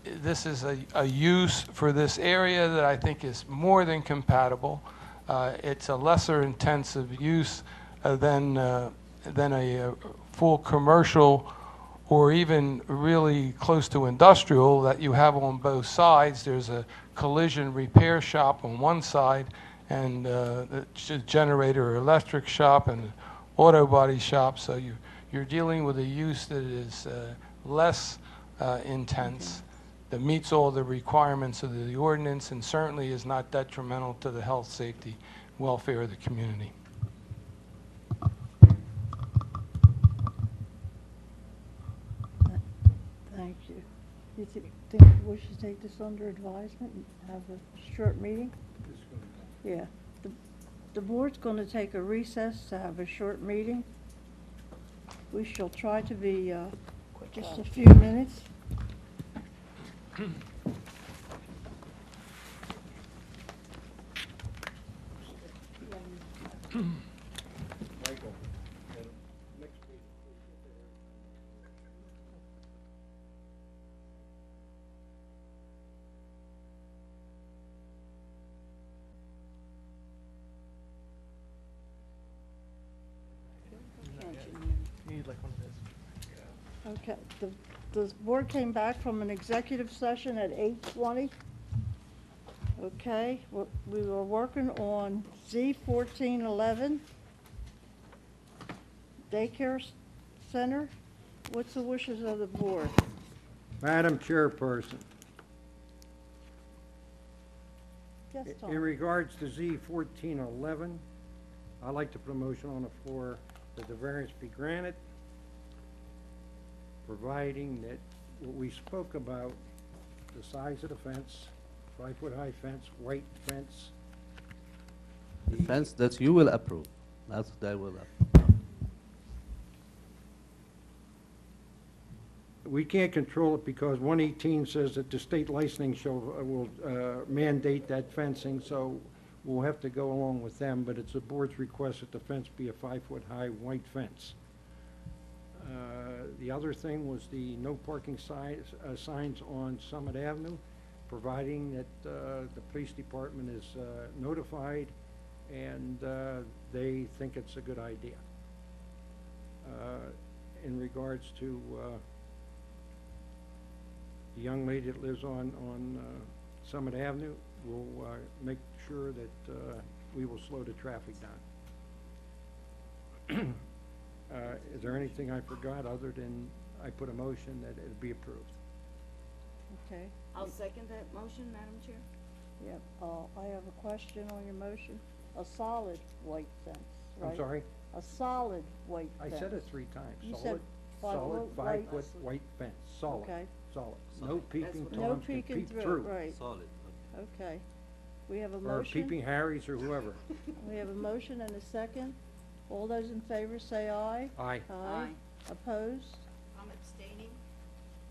[SPEAKER 7] this is a use for this area that I think is more than compatible. It's a lesser intensive use than a full commercial or even really close to industrial that you have on both sides. There's a collision repair shop on one side and the generator or electric shop and auto body shop. So you're dealing with a use that is less intense, that meets all the requirements of the ordinance and certainly is not detrimental to the health, safety, welfare of the community.
[SPEAKER 1] Thank you. You think we should take this under advisement and have a short meeting? Yeah. The board's going to take a recess to have a short meeting. We shall try to be just a few minutes.
[SPEAKER 4] Michael, next week.
[SPEAKER 6] You need like one of those.
[SPEAKER 1] Okay, the board came back from an executive session at 8:20. Okay, we were working on Z1411, daycare center, What's the wishes of the board?
[SPEAKER 4] Madam Chairperson,
[SPEAKER 1] Yes,
[SPEAKER 4] in
[SPEAKER 1] Tom?
[SPEAKER 4] regards to Z 1411, I'd like to put a motion on the floor that the variance be granted, providing that what we spoke about, the size of the fence, 5-foot-high fence, white fence.
[SPEAKER 9] The fence that you will approve, that's they will approve.
[SPEAKER 4] We can't control it because 118 says that the state licensing will mandate that fencing, so we'll have to go along with them, but it's the board's request that the fence be a 5-foot-high white fence. The other thing was the no parking signs on Summit Avenue, providing that the police department is notified and they think it's a good idea. In regards to the young lady that lives on Summit Avenue, we'll make sure that we will slow the traffic down. Is there anything I forgot other than I put a motion that it be approved?
[SPEAKER 1] Okay,
[SPEAKER 5] I'll second that motion, Madam Chair.
[SPEAKER 1] yep. I have a question on your motion. A solid white fence, right?
[SPEAKER 4] I'm sorry?
[SPEAKER 1] A solid white
[SPEAKER 4] I
[SPEAKER 1] fence.
[SPEAKER 4] said it 3 times.
[SPEAKER 1] You said
[SPEAKER 4] Solid, solid
[SPEAKER 1] 5-foot white.
[SPEAKER 4] 5-foot white fence, solid,
[SPEAKER 1] Okay.
[SPEAKER 4] solid. No peeking
[SPEAKER 5] what-
[SPEAKER 1] No
[SPEAKER 4] Toms can
[SPEAKER 1] peeking
[SPEAKER 4] peep
[SPEAKER 1] through,
[SPEAKER 4] through.
[SPEAKER 1] right,
[SPEAKER 9] Solid.
[SPEAKER 1] okay. We have a
[SPEAKER 4] Or
[SPEAKER 1] motion.
[SPEAKER 4] peeping Harrys or whoever.
[SPEAKER 1] We have a motion and a second. All those in favor say aye.
[SPEAKER 4] Aye.
[SPEAKER 5] Aye.
[SPEAKER 1] Opposed?
[SPEAKER 2] I'm abstaining,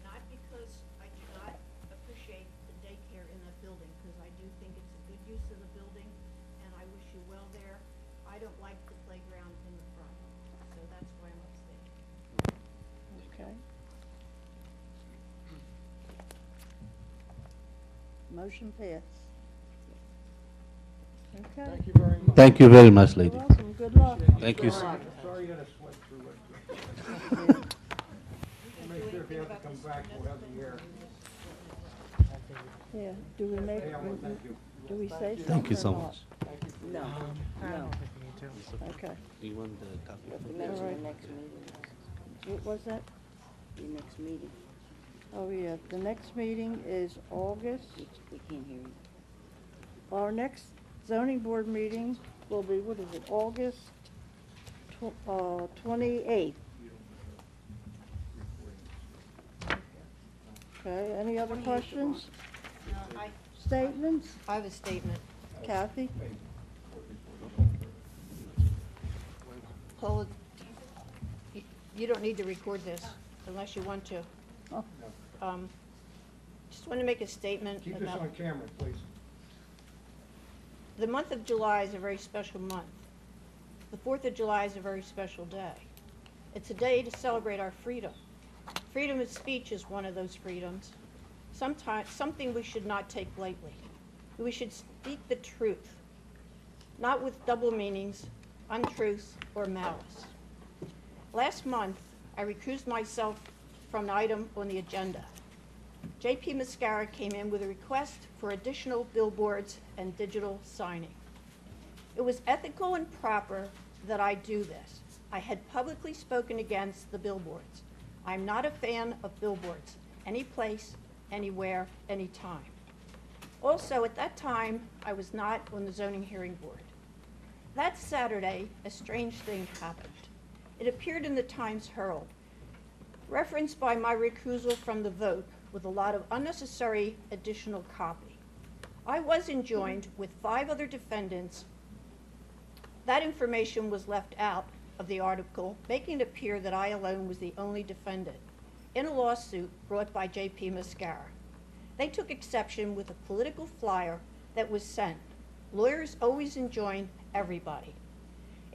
[SPEAKER 2] not because I do not appreciate the daycare in that building, because I do think it's a good use of the building, and I wish you well there. I don't like the playground in the front, so that's why I'm abstaining.
[SPEAKER 1] Okay. Motion passed. Okay.
[SPEAKER 4] Thank you very much.
[SPEAKER 9] Thank you very much,
[SPEAKER 1] You're
[SPEAKER 9] lady.
[SPEAKER 1] welcome. Good luck.
[SPEAKER 9] Thank you.
[SPEAKER 4] Sorry you had to sweat through it. Make sure if you have to come back, we'll have the air.
[SPEAKER 1] Yeah, do we make,
[SPEAKER 4] Hey, I want to thank you.
[SPEAKER 1] do we say something
[SPEAKER 9] Thank you so
[SPEAKER 1] or not?
[SPEAKER 9] much.
[SPEAKER 5] No, no.
[SPEAKER 1] Okay.
[SPEAKER 9] You want the copy?
[SPEAKER 5] You have to mention
[SPEAKER 1] Alright.
[SPEAKER 5] the next meeting,
[SPEAKER 1] What was that?
[SPEAKER 5] the next meeting.
[SPEAKER 1] Oh, yeah, the next meeting is August.
[SPEAKER 5] We can't hear you.
[SPEAKER 1] Our next zoning board meeting will be, what is it, August 28th. Okay, any other questions,
[SPEAKER 2] I
[SPEAKER 1] statements?
[SPEAKER 2] have a statement.
[SPEAKER 1] Kathy?
[SPEAKER 2] Paula, you don't need to record this unless you want to.
[SPEAKER 1] Oh.
[SPEAKER 2] Just want to make a statement
[SPEAKER 4] Keep this
[SPEAKER 2] about,
[SPEAKER 4] on camera, please.
[SPEAKER 2] the month of July is a very special month. The 4th of July is a very special day. It's a day to celebrate our freedom. Freedom of speech is one of those freedoms. Sometimes, something we should not take lightly. We should speak the truth, not with double meanings, untruths, or malice. Last month, I recused myself from an item on the agenda. J.P. Mascara came in with a request for additional billboards and digital signing. It was ethical and proper that I do this. I had publicly spoken against the billboards. I'm not a fan of billboards, any place, anywhere, anytime. Also, at that time, I was not on the zoning hearing board. That Saturday, a strange thing happened. It appeared in the Times Herald, referenced by my recusal from the vote with a lot of unnecessary additional copy. I was enjoined with 5 other defendants. That information was left out of the article, making it appear that I alone was the only defendant in a lawsuit brought by J.P. Mascara. They took exception with a political flyer that was sent. Lawyers always enjoin everybody.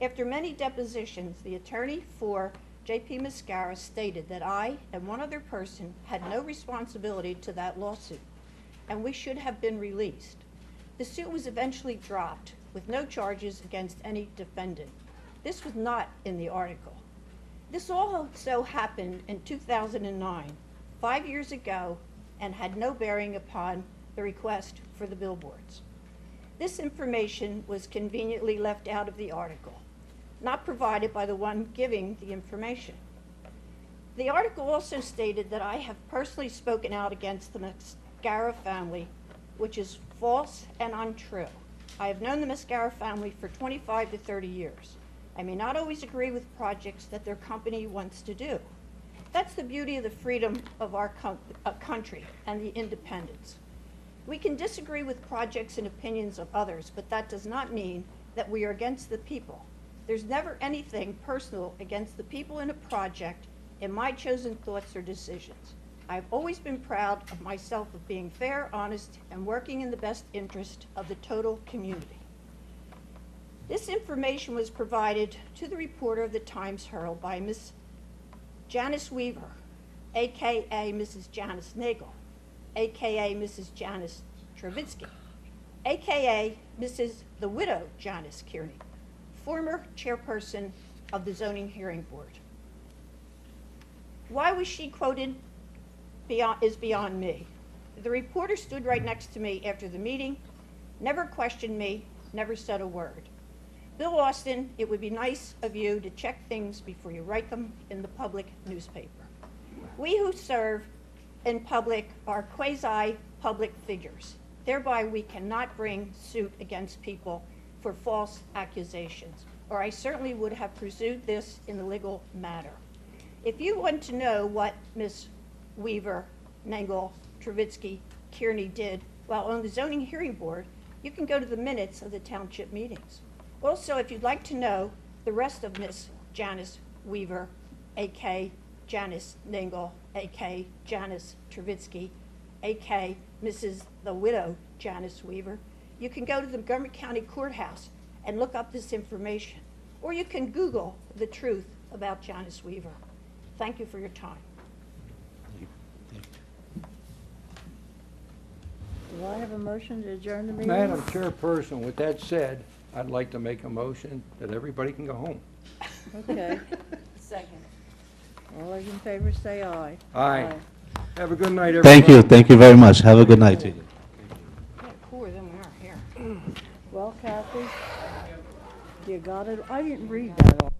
[SPEAKER 2] After many depositions, the attorney for J.P. Mascara stated that I and one other person had no responsibility to that lawsuit, and we should have been released. The suit was eventually dropped with no charges against any defendant. This was not in the article. This also happened in 2009, 5 years ago, and had no bearing upon the request for the billboards. This information was conveniently left out of the article, not provided by the one giving the information. The article also stated that I have personally spoken out against the Mascara family, which is false and untrue. I have known the Mascara family for 25 to 30 years. I may not always agree with projects that their company wants to do. That's the beauty of the freedom of our country and the independence. We can disagree with projects and opinions of others, but that does not mean that we are against the people. There's never anything personal against the people in a project in my chosen thoughts or decisions. I've always been proud of myself of being fair, honest, and working in the best interest of the total community. This information was provided to the reporter of the Times-Herald by Miss Janice Weaver, AKA Mrs. Janice Nagel, AKA Mrs. Janice Travitsky, AKA Mrs. the widow Janice Kearney, former chairperson of the Zoning Hearing Board. Why was she quoted is beyond me. The reporter stood right next to me after the meeting, never questioned me, never said a word. Bill Austin, it would be nice of you to check things before you write them in the public newspaper. We who serve in public are quasi-public figures. Thereby, we cannot bring suit against people for false accusations, or I certainly would have pursued this in the legal matter. If you want to know what Ms. Weaver, Nagel, Travitsky, Kearney did while on the Zoning Hearing Board, you can go to the minutes of the township meetings. Also, if you'd like to know the rest of Miss Janice Weaver, a.k.a. Janice Nagel, a.k.a. Janice Travitsky, a.k.a. Mrs. the widow Janice Weaver, you can go to the Montgomery County Courthouse and look up this information. Or you can Google the truth about Janice Weaver. Thank you for your time.
[SPEAKER 1] Do I have a motion to adjourn the meeting?
[SPEAKER 4] Madam Chairperson, with that said, I'd like to make a motion that everybody can go home.
[SPEAKER 1] Okay.
[SPEAKER 5] Second.
[SPEAKER 1] All those in favor say aye.
[SPEAKER 4] Aye. Have a good night, everybody.
[SPEAKER 9] Thank you very much. Have a good night to you.
[SPEAKER 2] Yeah, cooler than we are here.
[SPEAKER 1] Well, Kathy, you got it. I didn't read that all.